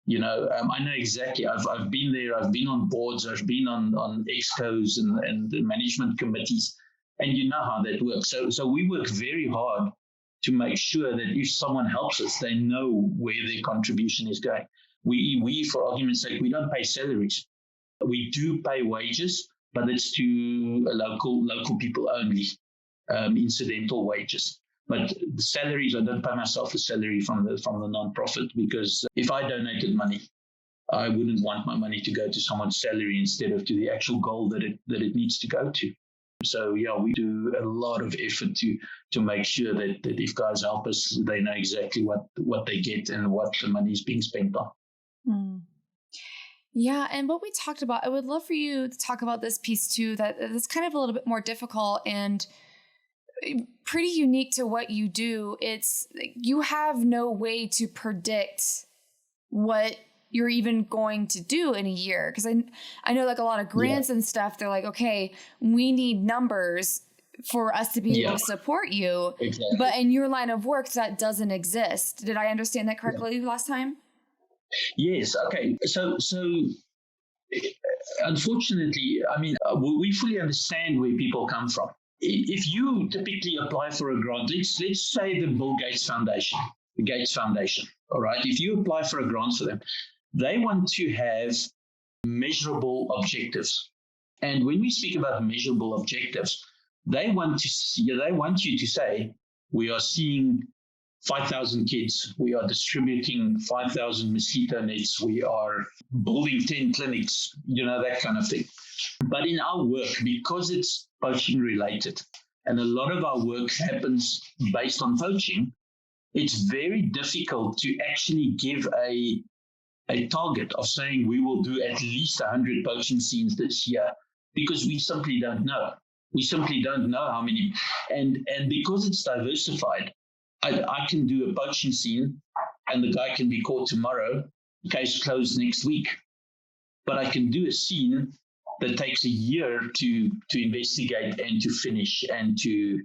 I know exactly. I've been there. I've been on boards. I've been on excos and management committees, and you know how that works. So we work very hard to make sure that if someone helps us, they know where their contribution is going. We for argument's sake, we don't pay salaries. We do pay wages, but it's to local people only, incidental wages. But the salaries, I don't pay myself a salary from the non-profit, because if I donated money, I wouldn't want my money to go to someone's salary instead of to the actual goal that it needs to go to. So yeah, we do a lot of effort to make sure that if guys help us, they know exactly what they get and what the money is being spent on. Mm. Yeah, and what we talked about, I would love for you to talk about this piece too, that's kind of a little bit more difficult and pretty unique to what you do. It's you have no way to predict what you're even going to do in a year. Because I know a lot of grants and stuff, they're like, okay, we need numbers for us to be able to support you. Exactly. But in your line of work, that doesn't exist. Did I understand that correctly last time? Yes. Okay. So unfortunately, I mean, we fully understand where people come from. If you typically apply for a grant, let's say the Bill Gates Foundation, the Gates Foundation, all right? If you apply for a grant for them, they want to have measurable objectives. And when we speak about measurable objectives, they want you to say, we are seeing 5,000 kids, we are distributing 5,000 mosquito nets, we are building 10 clinics, that kind of thing. But in our work, because it's poaching related, and a lot of our work happens based on poaching, it's very difficult to actually give a a target of saying we will do at least 100 poaching scenes this year, because we simply don't know. We simply don't know how many. And because it's diversified, I can do a poaching scene and the guy can be caught tomorrow, case closed next week. But I can do a scene that takes a year to investigate and to finish and to,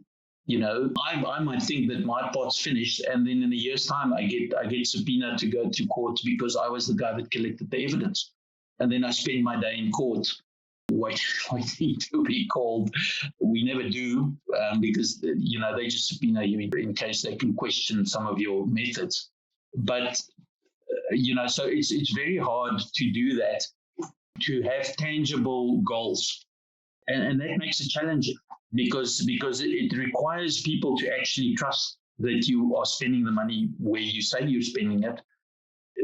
I might think that my part's finished, and then in a year's time I get subpoenaed to go to court because I was the guy that collected the evidence, and then I spend my day in court waiting to be called. We never do because they just subpoena you in case they can question some of your methods. But so it's very hard to do that, to have tangible goals, and that makes it challenging because it requires people to actually trust that you are spending the money where you say you're spending it.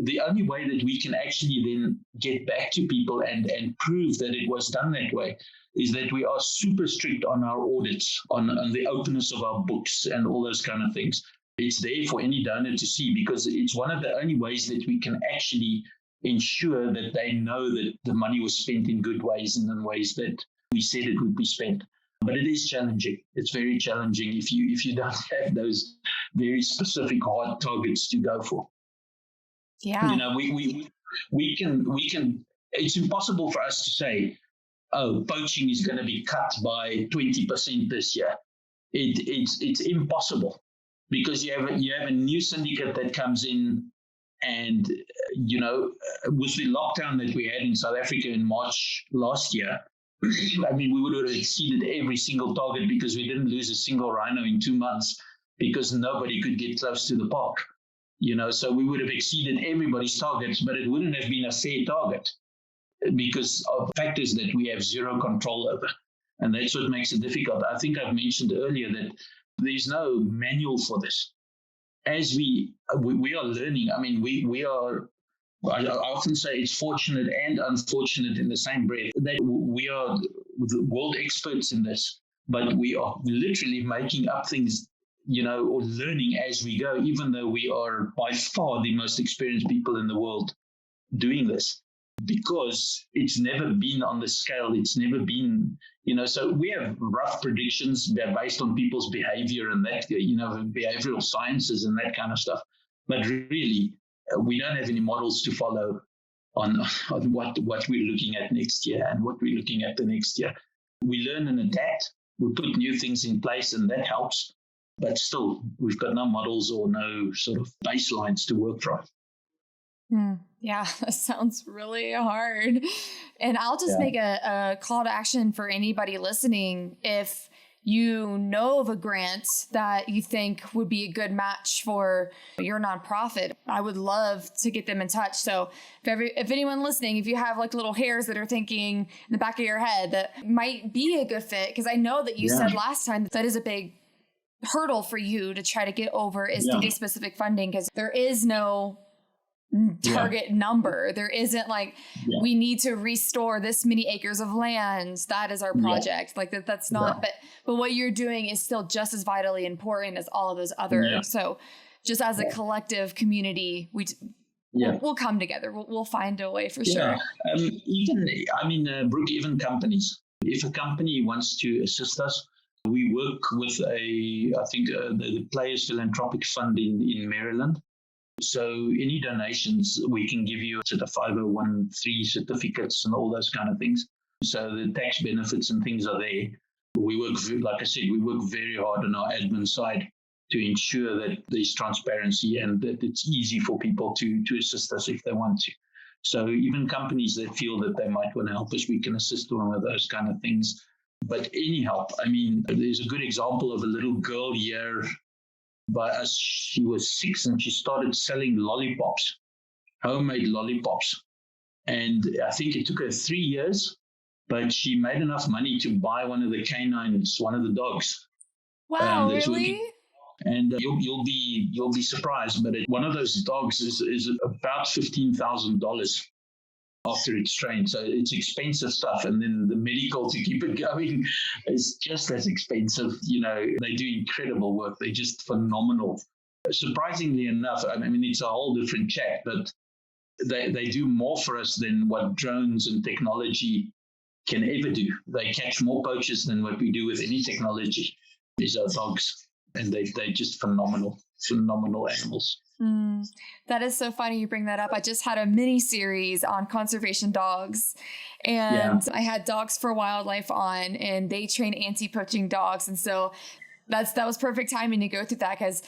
The only way that we can actually then get back to people and prove that it was done that way is that we are super strict on our audits, on the openness of our books and all those kind of things. It's there for any donor to see, because it's one of the only ways that we can actually ensure that they know that the money was spent in good ways and in ways that we said it would be spent. But it is challenging. It's very challenging if you don't have those very specific hard targets to go for. Yeah. We can. It's impossible for us to say, oh, poaching is going to be cut by 20% this year. It's impossible, because you have a new syndicate that comes in, and with the lockdown that we had in South Africa in March last year, I mean, we would have exceeded every single target because we didn't lose a single rhino in 2 months because nobody could get close to the park. So we would have exceeded everybody's targets, but it wouldn't have been a fair target because of factors that we have zero control over. And that's what makes it difficult. I think I've mentioned earlier that there's no manual for this. As we are learning, I mean, we are, I often say it's fortunate and unfortunate in the same breath that we are the world experts in this, but we are literally making up things, or learning as we go, even though we are by far the most experienced people in the world doing this, because it's never been on the scale. It's never been, so we have rough predictions based on people's behavior and that, behavioral sciences and that kind of stuff. But really, we don't have any models to follow on what we're looking at next year and what we're looking at the next year. We learn and adapt. We put new things in place, and that helps. But still, we've got no models or no sort of baselines to work from. Yeah, that sounds really hard. And I'll just make a call to action for anybody listening. If you know of a grant that you think would be a good match for your nonprofit, I would love to get them in touch. So if anyone listening, if you have like little hairs that are thinking in the back of your head that might be a good fit, because I know that you said last time that is a big hurdle for you to try to get over, is to get specific funding, because there is no target number. There isn't like, we need to restore this many acres of land. That is our project. Like that's not, but what you're doing is still just as vitally important as all of those other. So just as a collective community, we'll come together. We'll find a way for sure. Brooke, even companies, if a company wants to assist us, we work with the Players Philanthropic Fund in Maryland. So any donations, we can give you sort of 501(c) certificates and all those kind of things. So the tax benefits and things are there. We work, like I said, we work very hard on our admin side to ensure that there's transparency and that it's easy for people to assist us if they want to. So even companies that feel that they might want to help us, we can assist them with those kind of things. But any help, I mean, there's a good example of a little girl here by us. She was 6 and she started selling lollipops, homemade lollipops. And I think it took her 3 years, but she made enough money to buy one of the canines, one of the dogs. Wow, really? And you'll be surprised, but one of those dogs is about $15,000 after it's trained. So it's expensive stuff. And then the medical to keep it going is just as expensive. They do incredible work. They're just phenomenal. Surprisingly enough, I mean, it's a whole different chat, but they do more for us than what drones and technology can ever do. They catch more poachers than what we do with any technology. These are dogs, and they're just phenomenal animals. That is so funny you bring that up. I just had a mini series on conservation dogs, and I had Dogs for Wildlife on, and they train anti-poaching dogs. And so that was perfect timing to go through that, because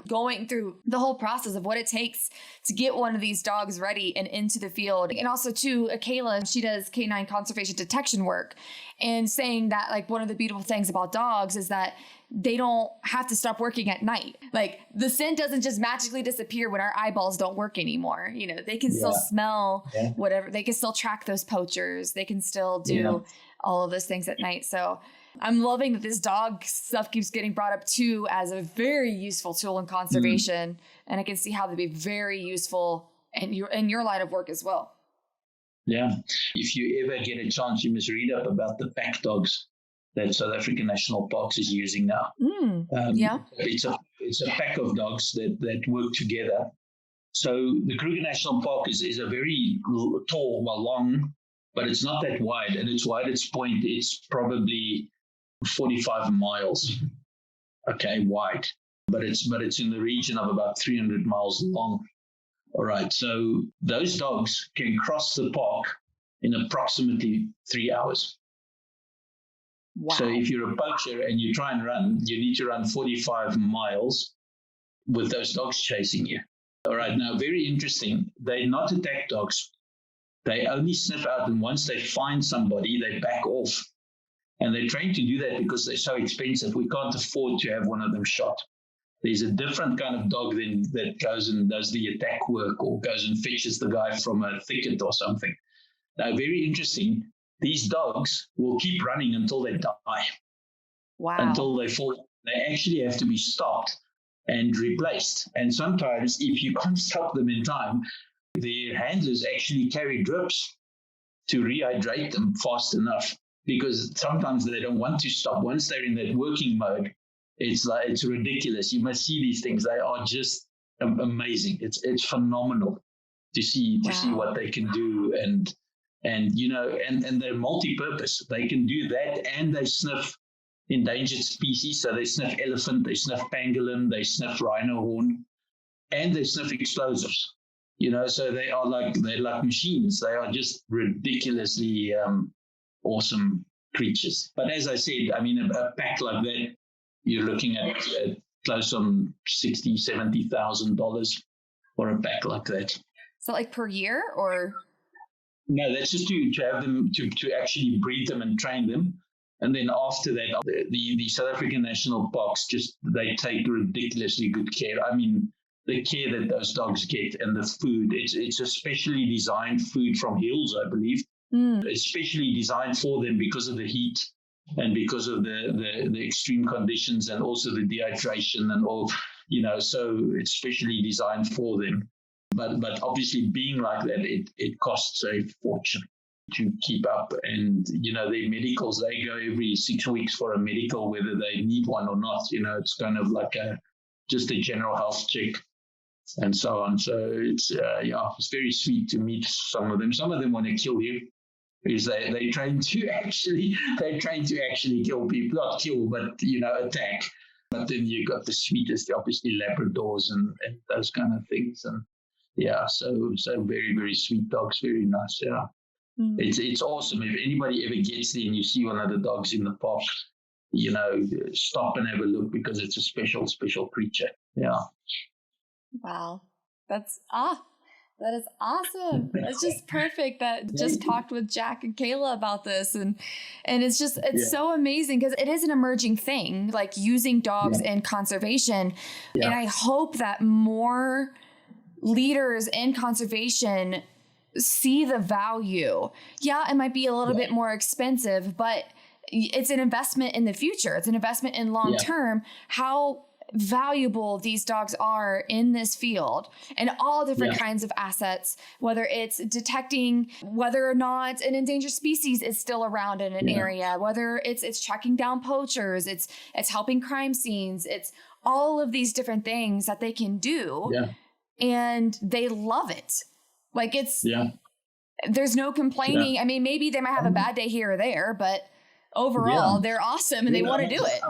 going through the whole process of what it takes to get one of these dogs ready and into the field. And also too, Kayla, she does canine conservation detection work, and saying that like one of the beautiful things about dogs is that they don't have to stop working at night. Like the scent doesn't just magically disappear when our eyeballs don't work anymore. You know, they can still smell whatever. They can still track those poachers. They can still do all of those things at night. So I'm loving that this dog stuff keeps getting brought up too as a very useful tool in conservation. And I can see how they'd be very useful in your line of work as well. Yeah. If you ever get a chance, you must read up about the pack dogs that South African National Parks is using now. It's a pack of dogs that work together. So the Kruger National Park is a very long, but it's not that wide. And its widest point, it's probably 45 miles, wide. But it's in the region of about 300 miles long. All right. So those dogs can cross the park in approximately 3 hours. Wow. So if you're a poacher and you try and run, you need to run 45 miles with those dogs chasing you. All right. Now, very interesting. They're not attack dogs. They only sniff out, and once they find somebody, they back off. And they're trained to do that because they're so expensive. We can't afford to have one of them shot. There's a different kind of dog that goes and does the attack work, or goes and fetches the guy from a thicket or something. Now, very interesting. These dogs will keep running until they die. Wow. Until they fall. They actually have to be stopped and replaced. And sometimes, if you can't stop them in time, their handlers actually carry drips to rehydrate them fast enough, because sometimes they don't want to stop. Once they're in that working mode, it's ridiculous. You must see these things. They are just amazing. It's phenomenal to see what they can do. And you know, and they're multi-purpose. They can do that, and they sniff endangered species. So they sniff elephant, they sniff pangolin, they sniff rhino horn, and they sniff explosives. You know, so they're like machines. They are just ridiculously awesome creatures. But as I said, I mean, a pack like that, you're looking at close on $60,000-$70,000 for a pack like that. So like per year, or? No, that's just to have them, to actually breed them and train them. And then after that, the South African National Parks, they take ridiculously good care. I mean, the care that those dogs get, and the food, it's a specially designed food from hills, I believe. It's specially designed for them because of the heat and because of the extreme conditions, and also the dehydration and all, you know, so it's specially designed for them. But obviously, being like that, it costs a fortune to keep up. And, you know, their medicals, they go every 6 weeks for a medical, whether they need one or not. You know, it's kind of like just a general health check and so on. So it's very sweet to meet some of them. Some of them want to kill you, because they train to actually kill people, not kill, but, you know, attack. But then you got the sweetest, obviously, Labradors and those kind of things. And yeah, so very, very sweet dogs, very nice. Yeah, it's awesome. If anybody ever gets there and you see one of the dogs in the park, you know, stop and have a look, because it's a special, special creature. Yeah. Wow, that is awesome. It's just perfect that just talked with Jack and Kayla about this, and it's so amazing, because it is an emerging thing, like using dogs in conservation. And I hope that more leaders in conservation see the value. Yeah, it might be a little bit more expensive, but it's an investment in the future. It's an investment in long term. How valuable these dogs are in this field, and all different kinds of assets, whether it's detecting whether or not an endangered species is still around in an area, whether it's tracking down poachers, it's helping crime scenes, it's all of these different things that they can do. And they love it. Like Yeah. there's no complaining. Yeah. I mean, maybe they might have a bad day here or there, but overall, they're awesome and they want to do it.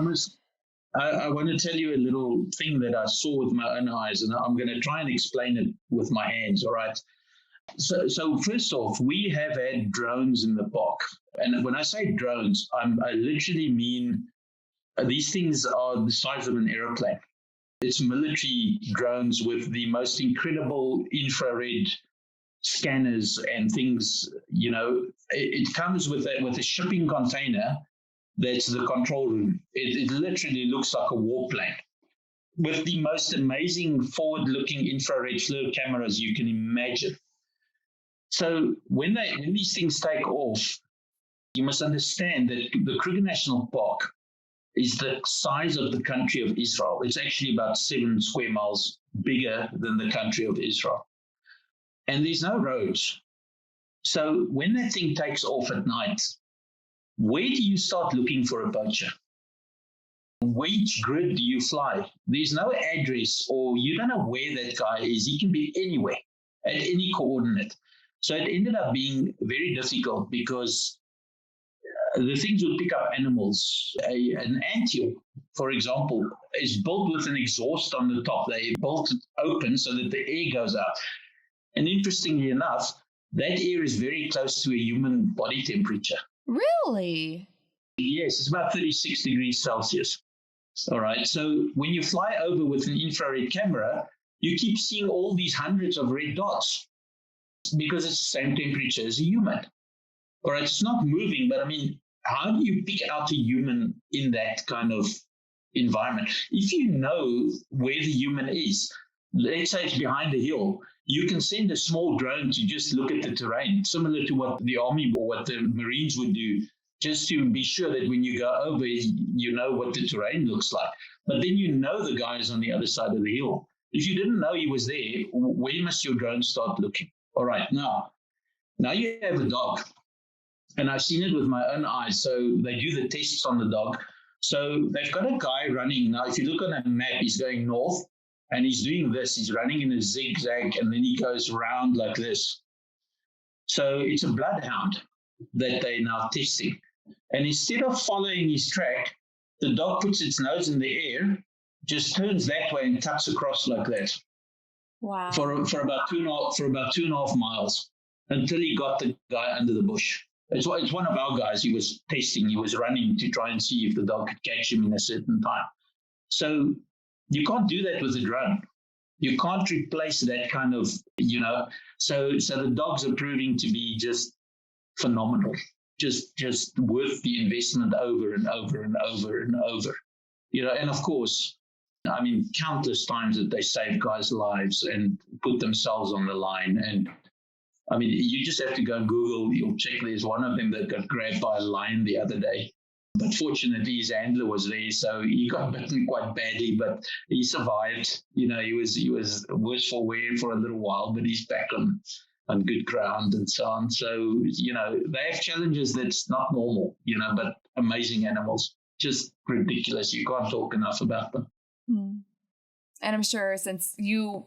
I want to tell you a little thing that I saw with my own eyes, and I'm going to try and explain it with my hands. All right. So first off, we have had drones in the park. And when I say drones, I literally mean these things are the size of an airplane. It's military drones with the most incredible infrared scanners and things. It comes with a shipping container that's the control room. It literally looks like a warplane with the most amazing forward-looking infrared FLIR cameras you can imagine. So when these things take off, you must understand that the Kruger National Park is the size of the country of Israel. It's actually about 7 square miles bigger than the country of Israel. And there's no roads. So when that thing takes off at night, where do you start looking for a poacher? Which grid do you fly? There's no address, or you don't know where that guy is. He can be anywhere, at any coordinate. So it ended up being very difficult because the things would pick up animals. An anthill, for example, is built with an exhaust on the top. They built it open so that the air goes out. And interestingly enough, that air is very close to a human body temperature. Really? Yes, it's about 36 degrees Celsius. All right. So when you fly over with an infrared camera, you keep seeing all these hundreds of red dots because it's the same temperature as a human. All right. It's not moving, but I mean, how do you pick out a human in that kind of environment? If you know where the human is, let's say it's behind a hill, you can send a small drone to just look at the terrain, similar to what the Army or what the Marines would do, just to be sure that when you go over, you know what the terrain looks like. But then you know the guy is on the other side of the hill. If you didn't know he was there, where must your drone start looking? All right, now you have a dog. And I've seen it with my own eyes. So they do the tests on the dog. So they've got a guy running. Now, if you look on a map, he's going north and he's doing this. He's running in a zigzag and then he goes round like this. So it's a bloodhound that they're now testing. And instead of following his track, the dog puts its nose in the air, just turns that way and cuts across like that. Wow. For about 2.5 miles until he got the guy under the bush. It's one of our guys. He was testing. He was running to try and see if the dog could catch him in a certain time. So you can't do that with a drone. You can't replace that kind of, So the dogs are proving to be just phenomenal, just worth the investment over and over and over and over. And of course, I mean, countless times that they save guys' lives and put themselves on the line. And I mean, you just have to go and Google. You'll check. There's one of them that got grabbed by a lion the other day. But fortunately, his handler was there, so he got bitten quite badly, but he survived. He was worse for wear for a little while, but he's back on good ground and so on. So, they have challenges that's not normal, but amazing animals. Just ridiculous. You can't talk enough about them. And I'm sure since you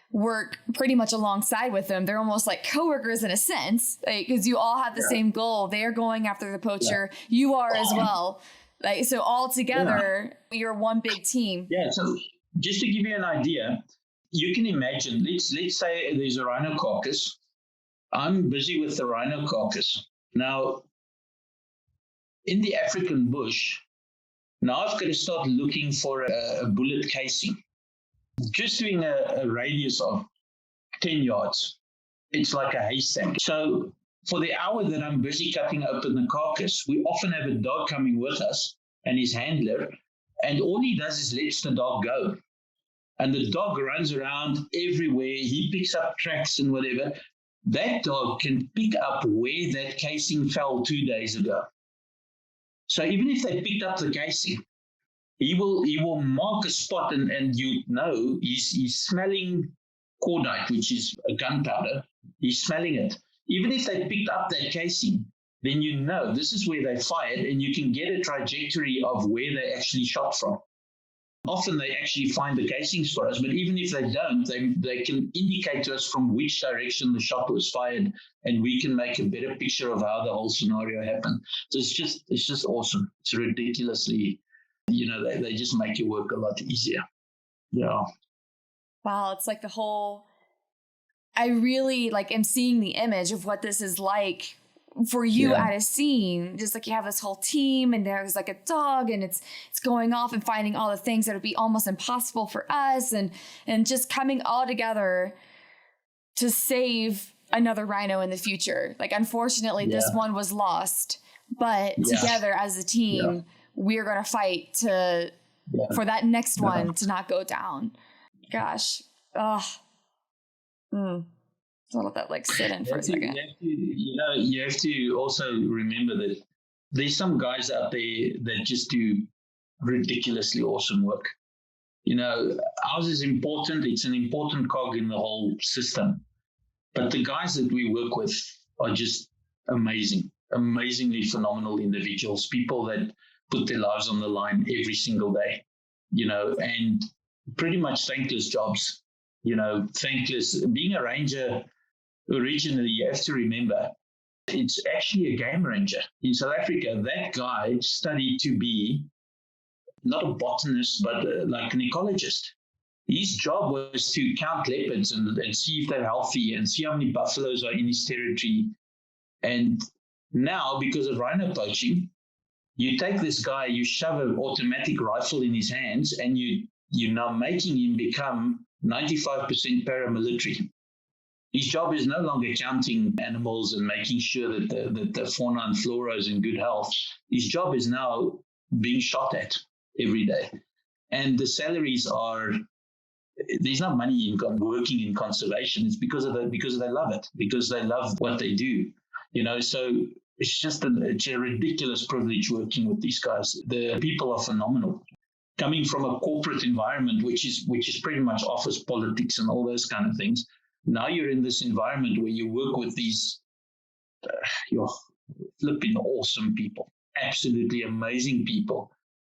work pretty much alongside with them, they're almost like coworkers in a sense, because you all have the same goal. They're going after the poacher. Yeah. You are as well. So all together, you're one big team. Yeah. So just to give you an idea, you can imagine, let's say there's a rhino carcass. I'm busy with the rhino carcass. Now, in the African bush, now I've got to start looking for a bullet casing. Just doing a radius of 10 yards, it's like a haystack. So for the hour that I'm busy cutting open the carcass, we often have a dog coming with us and his handler, and all he does is lets the dog go. And the dog runs around everywhere. He picks up tracks and whatever. That dog can pick up where that casing fell 2 days ago. So even if they picked up the casing, he will mark a spot and he's smelling cordite, which is a gunpowder. He's smelling it. Even if they picked up that casing, then this is where they fired, and you can get a trajectory of where they actually shot from. Often they actually find the casings for us, but even if they don't, they can indicate to us from which direction the shot was fired, and we can make a better picture of how the whole scenario happened. So it's just awesome. It's ridiculously, they just make your work a lot easier. Yeah. Wow, it's like I really am seeing the image of what this is like for you at a scene. Just like you have this whole team and there's like a dog and it's going off and finding all the things that would be almost impossible for us and just coming all together to save another rhino in the future. Like, unfortunately, this one was lost, but together as a team, we're going to fight for that next one to not go down. Gosh. So let that sit in for a second. You have to also remember that there's some guys out there that just do ridiculously awesome work. Ours is important. It's an important cog in the whole system. But the guys that we work with are just amazingly phenomenal individuals, people that put their lives on the line every single day, and pretty much thankless jobs, thankless. Being a ranger, originally, you have to remember, it's actually a game ranger. In South Africa, that guy studied to be not a botanist, but like an ecologist. His job was to count leopards and see if they're healthy and see how many buffaloes are in his territory. And now, because of rhino poaching, you take this guy, you shove an automatic rifle in his hands, and you're now making him become 95% paramilitary. His job is no longer counting animals and making sure that the fauna and flora is in good health. His job is now being shot at every day. And the salaries there's not money in working in conservation. It's because they love it, because they love what they do. So it's a ridiculous privilege working with these guys. The people are phenomenal. Coming from a corporate environment, which is pretty much office politics and all those kind of things, now you're in this environment where you work with these flipping awesome people, absolutely amazing people,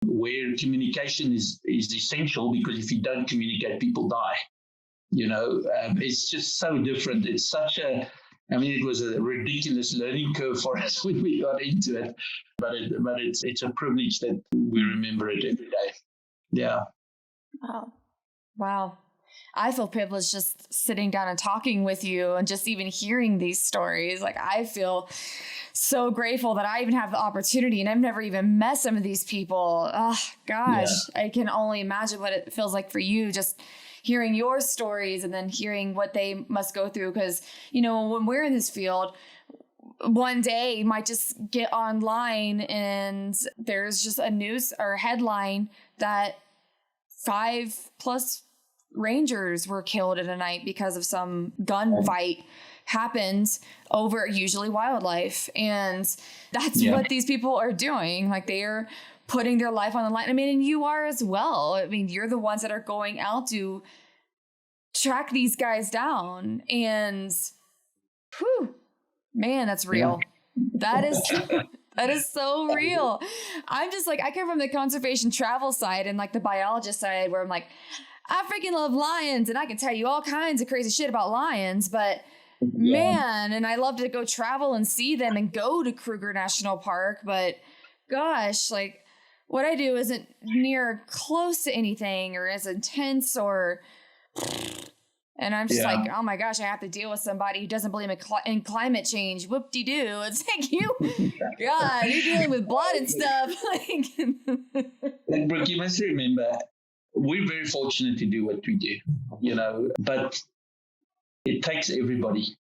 where communication is essential, because if you don't communicate, people die. It's just so different. It's it was a ridiculous learning curve for us when we got into it, but it's a privilege that we remember it every day. Yeah. Wow. I feel privileged just sitting down and talking with you and just even hearing these stories. I feel so grateful that I even have the opportunity, and I've never even met some of these people. Oh, gosh, I can only imagine what it feels like for you, just hearing your stories and then hearing what they must go through. Because, when we're in this field, one day you might just get online and there's just a news or headline that 5+ rangers were killed in a night because of some gunfight happened over usually wildlife. And that's what these people are doing. They're putting their life on the line. And you are as well. You're the ones that are going out to track these guys down. And man, that's real. That is so real. I'm just I come from the conservation travel side and the biologist side, where I'm I freaking love lions, and I can tell you all kinds of crazy shit about lions, but man, and I love to go travel and see them and go to Kruger National Park, but gosh, what I do isn't near close to anything or as intense and I'm just oh my gosh, I have to deal with somebody who doesn't believe in climate change. Whoop-de-doo. It's God, you're dealing with blood and stuff. Brooke, you must remember, we're very fortunate to do what we do, but it takes everybody.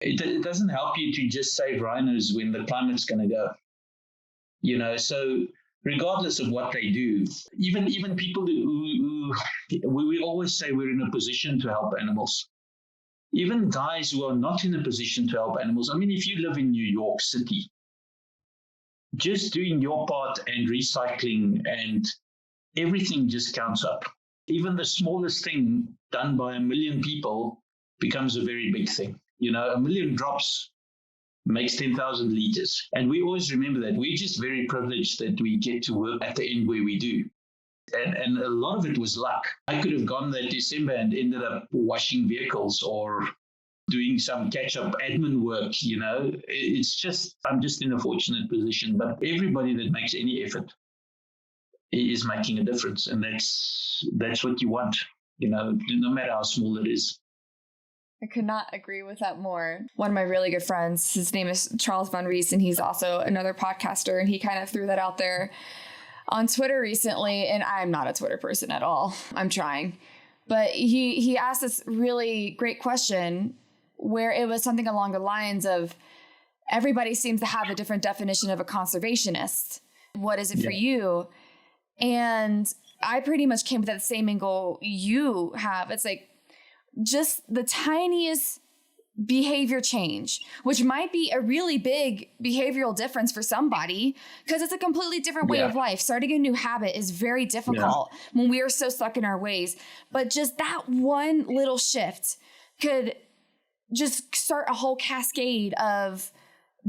It doesn't help you to just save rhinos when the climate's going to go, so regardless of what they do, even people who we always say we're in a position to help animals. Even guys who are not in a position to help animals. If you live in New York City, just doing your part and recycling and everything just counts up. Even the smallest thing done by 1 million people becomes a very big thing. 1 million drops makes 10,000 liters. And we always remember that. We're just very privileged that we get to work at the end where we do. And a lot of it was luck. I could have gone that December and ended up washing vehicles or doing some catch-up admin work, It's just, I'm just in a fortunate position. But everybody that makes any effort is making a difference. And that's what you want, no matter how small it is. I could not agree with that more. One of my really good friends, his name is Charles Van Rees, and he's also another podcaster, and he kind of threw that out there on Twitter recently, and I'm not a Twitter person at all. I'm trying. But he asked this really great question where it was something along the lines of, everybody seems to have a different definition of a conservationist. What is it for you? And I pretty much came with that same angle you have. It's like just the tiniest behavior change, which might be a really big behavioral difference for somebody because it's a completely different way of life. Starting a new habit is very difficult when we are so stuck in our ways. But just that one little shift could just start a whole cascade of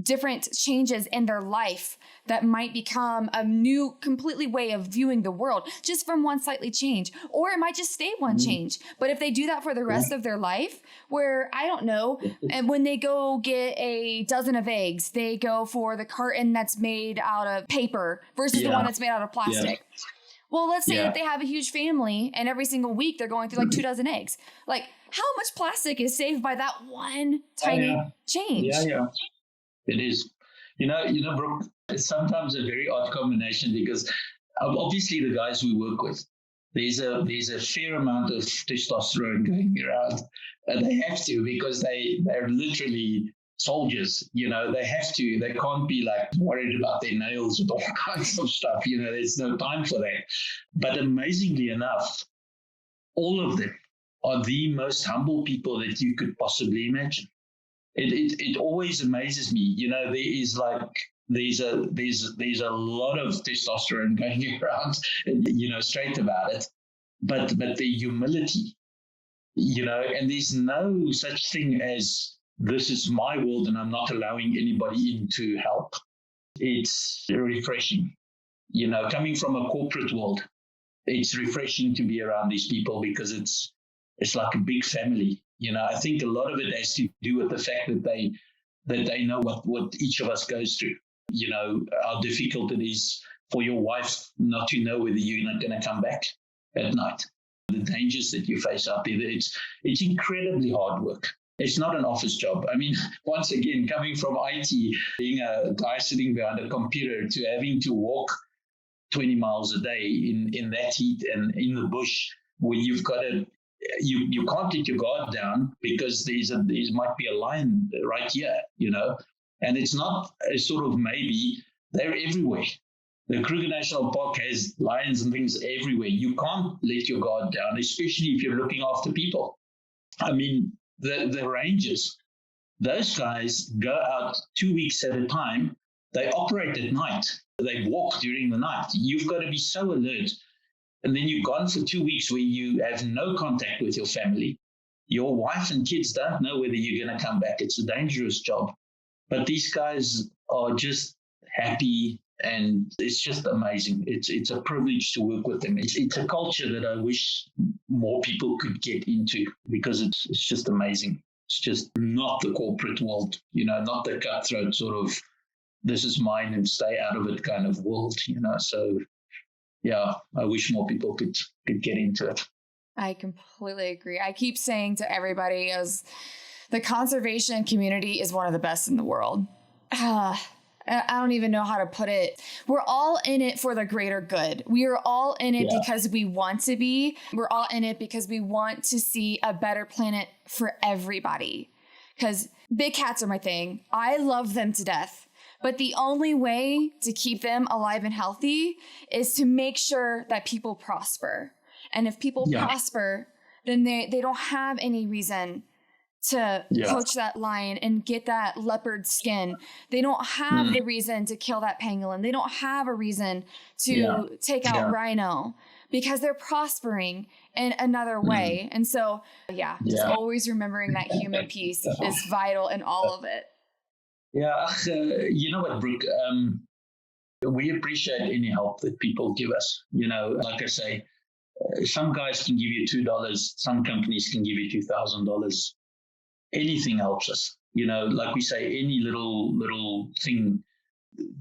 different changes in their life that might become a new completely way of viewing the world just from one slightly change, or it might just stay one change. But if they do that for the rest of their life, where I don't know, and when they go get a dozen of eggs, they go for the carton that's made out of paper versus the one that's made out of plastic. Well, let's say that they have a huge family and every single week they're going through like 2 dozen eggs. Like, how much plastic is saved by that one tiny change? It is. Brooke, it's sometimes a very odd combination because obviously the guys we work with, there's a fair amount of testosterone going around. And they have to because they're literally soldiers. They have to. They can't be like worried about their nails and all kinds of stuff. There's no time for that. But amazingly enough, all of them are the most humble people that you could possibly imagine. It always amazes me. There's a lot of testosterone going around, straight about it, but the humility, and there's no such thing as this is my world and I'm not allowing anybody in to help. It's refreshing, coming from a corporate world. It's refreshing to be around these people because it's like a big family. I think a lot of it has to do with the fact that they know what each of us goes through. How difficult it is for your wife not to know whether you're not going to come back at night. The dangers that you face out there, it's incredibly hard work. It's not an office job. I mean, once again, coming from IT, being a guy sitting behind a computer to having to walk 20 miles a day in that heat and in the bush where you've got to you can't let your guard down because there might be a lion right here, and it's not a sort of maybe, they're everywhere. The Kruger National Park has lions and things everywhere. You can't let your guard down, especially if you're looking after people. I mean, the rangers, those guys go out 2 weeks at a time. They operate at night. They walk during the night. You've got to be so alert. And then you're gone for 2 weeks where you have no contact with your family. Your wife and kids don't know whether you're going to come back. It's a dangerous job. But these guys are just happy, and it's just amazing. It's a privilege to work with them. It's a culture that I wish more people could get into because it's just amazing. It's just not the corporate world, not the cutthroat sort of this is mine and stay out of it kind of world, So yeah, I wish more people could get into it. I completely agree. I keep saying to everybody as the conservation community is one of the best in the world. I don't even know how to put it. We're all in it for the greater good. We are all in it because we want to be. We're all in it because we want to see a better planet for everybody. Because big cats are my thing. I love them to death. But the only way to keep them alive and healthy is to make sure that people prosper. And if people prosper, then they don't have any reason to poach that lion and get that leopard skin. They don't have the reason to kill that pangolin. They don't have a reason to take out Rhino because they're prospering in another way. And so, just always remembering that human piece is vital in all of it. Yeah, you know what, Brooke? We appreciate any help that people give us. Like I say, some guys can give you $2, some companies can give you $2,000. Anything helps us. Like we say, any little thing.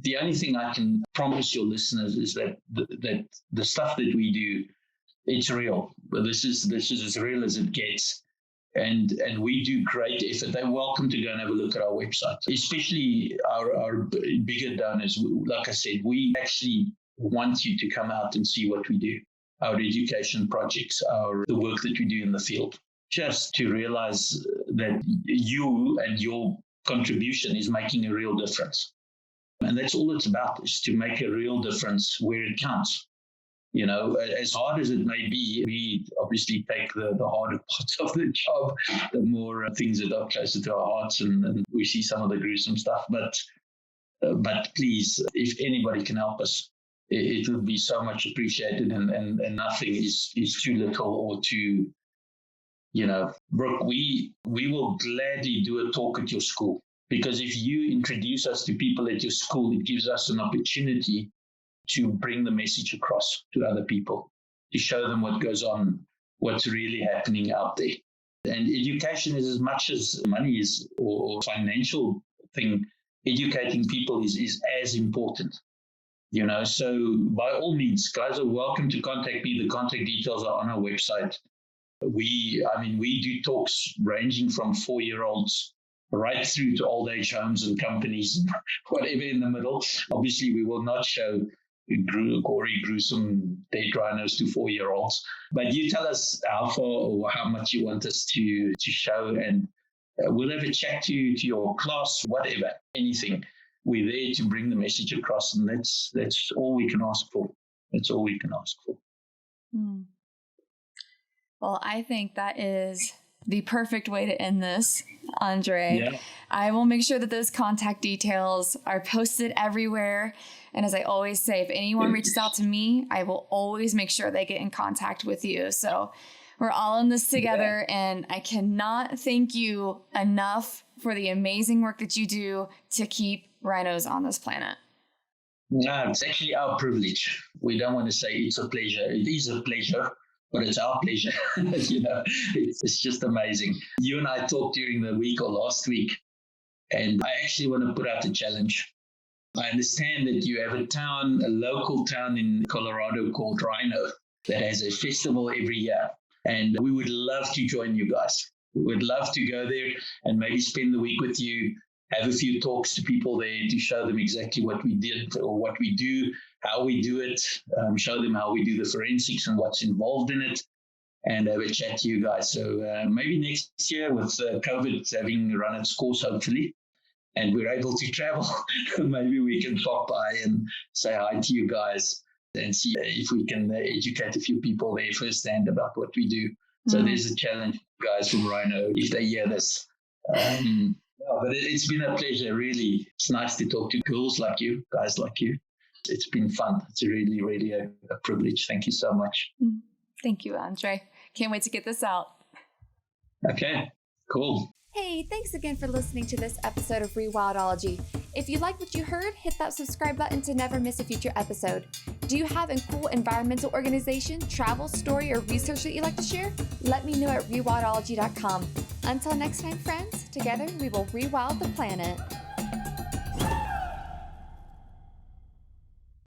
The only thing I can promise your listeners is that the stuff that we do, it's real. But this is as real as it gets. And we do great effort. They're welcome to go and have a look at our website, especially our bigger donors. Like I said, we actually want you to come out and see what we do, our education projects, the work that we do in the field, just to realize that you and your contribution is making a real difference. And that's all it's about, is to make a real difference where it counts. As hard as it may be, we obviously take the harder parts of the job, the more things that are closer to our hearts, and we see some of the gruesome stuff. But please, if anybody can help us, it would be so much appreciated, and nothing is too little or too, Brooke, we will gladly do a talk at your school, because if you introduce us to people at your school, it gives us an opportunity to bring the message across to other people, to show them what goes on, what's really happening out there. And education is as much as money is or financial thing. Educating people is as important, So by all means, guys are welcome to contact me. The contact details are on our website. We do talks ranging from 4-year-olds right through to old age homes and companies, whatever in the middle. Obviously, we will not show gory, gruesome dead rhinos to 4-year-olds. But you tell us how far or how much you want us to show, and we'll have a chat to your class, whatever, anything. We're there to bring the message across, and that's all we can ask for. That's all we can ask for. Well, I think that is the perfect way to end this, Andre. Yeah. I will make sure that those contact details are posted everywhere. And as I always say, if anyone reaches out to me, I will always make sure they get in contact with you. So we're all in this together, and I cannot thank you enough for the amazing work that you do to keep rhinos on this planet. No, it's actually our privilege. We don't want to say it's a pleasure. It is a pleasure, but it's our pleasure. It's just amazing. You and I talked during the week or last week, and I actually want to put out a challenge. I understand that you have a local town in Colorado called Rhino that has a festival every year. And we would love to join you guys. We would love to go there and maybe spend the week with you, have a few talks to people there to show them exactly what we did or what we do, how we do it, show them how we do the forensics and what's involved in it, and have a chat to you guys. So maybe next year, with COVID having run its course, hopefully, and we're able to travel, maybe we can pop by and say hi to you guys and see if we can educate a few people there firsthand about what we do. So there's a challenge, guys from Rhino, if they hear this. But it's been a pleasure, really. It's nice to talk to girls like you, guys like you. It's been fun. It's really, really a privilege. Thank you so much. Thank you, Andre. Can't wait to get this out. Okay, cool. Hey, thanks again for listening to this episode of Rewildology. If you like what you heard, hit that subscribe button to never miss a future episode. Do you have a cool environmental organization, travel, story, or research that you'd like to share? Let me know at rewildology.com. Until next time, friends, together we will rewild the planet.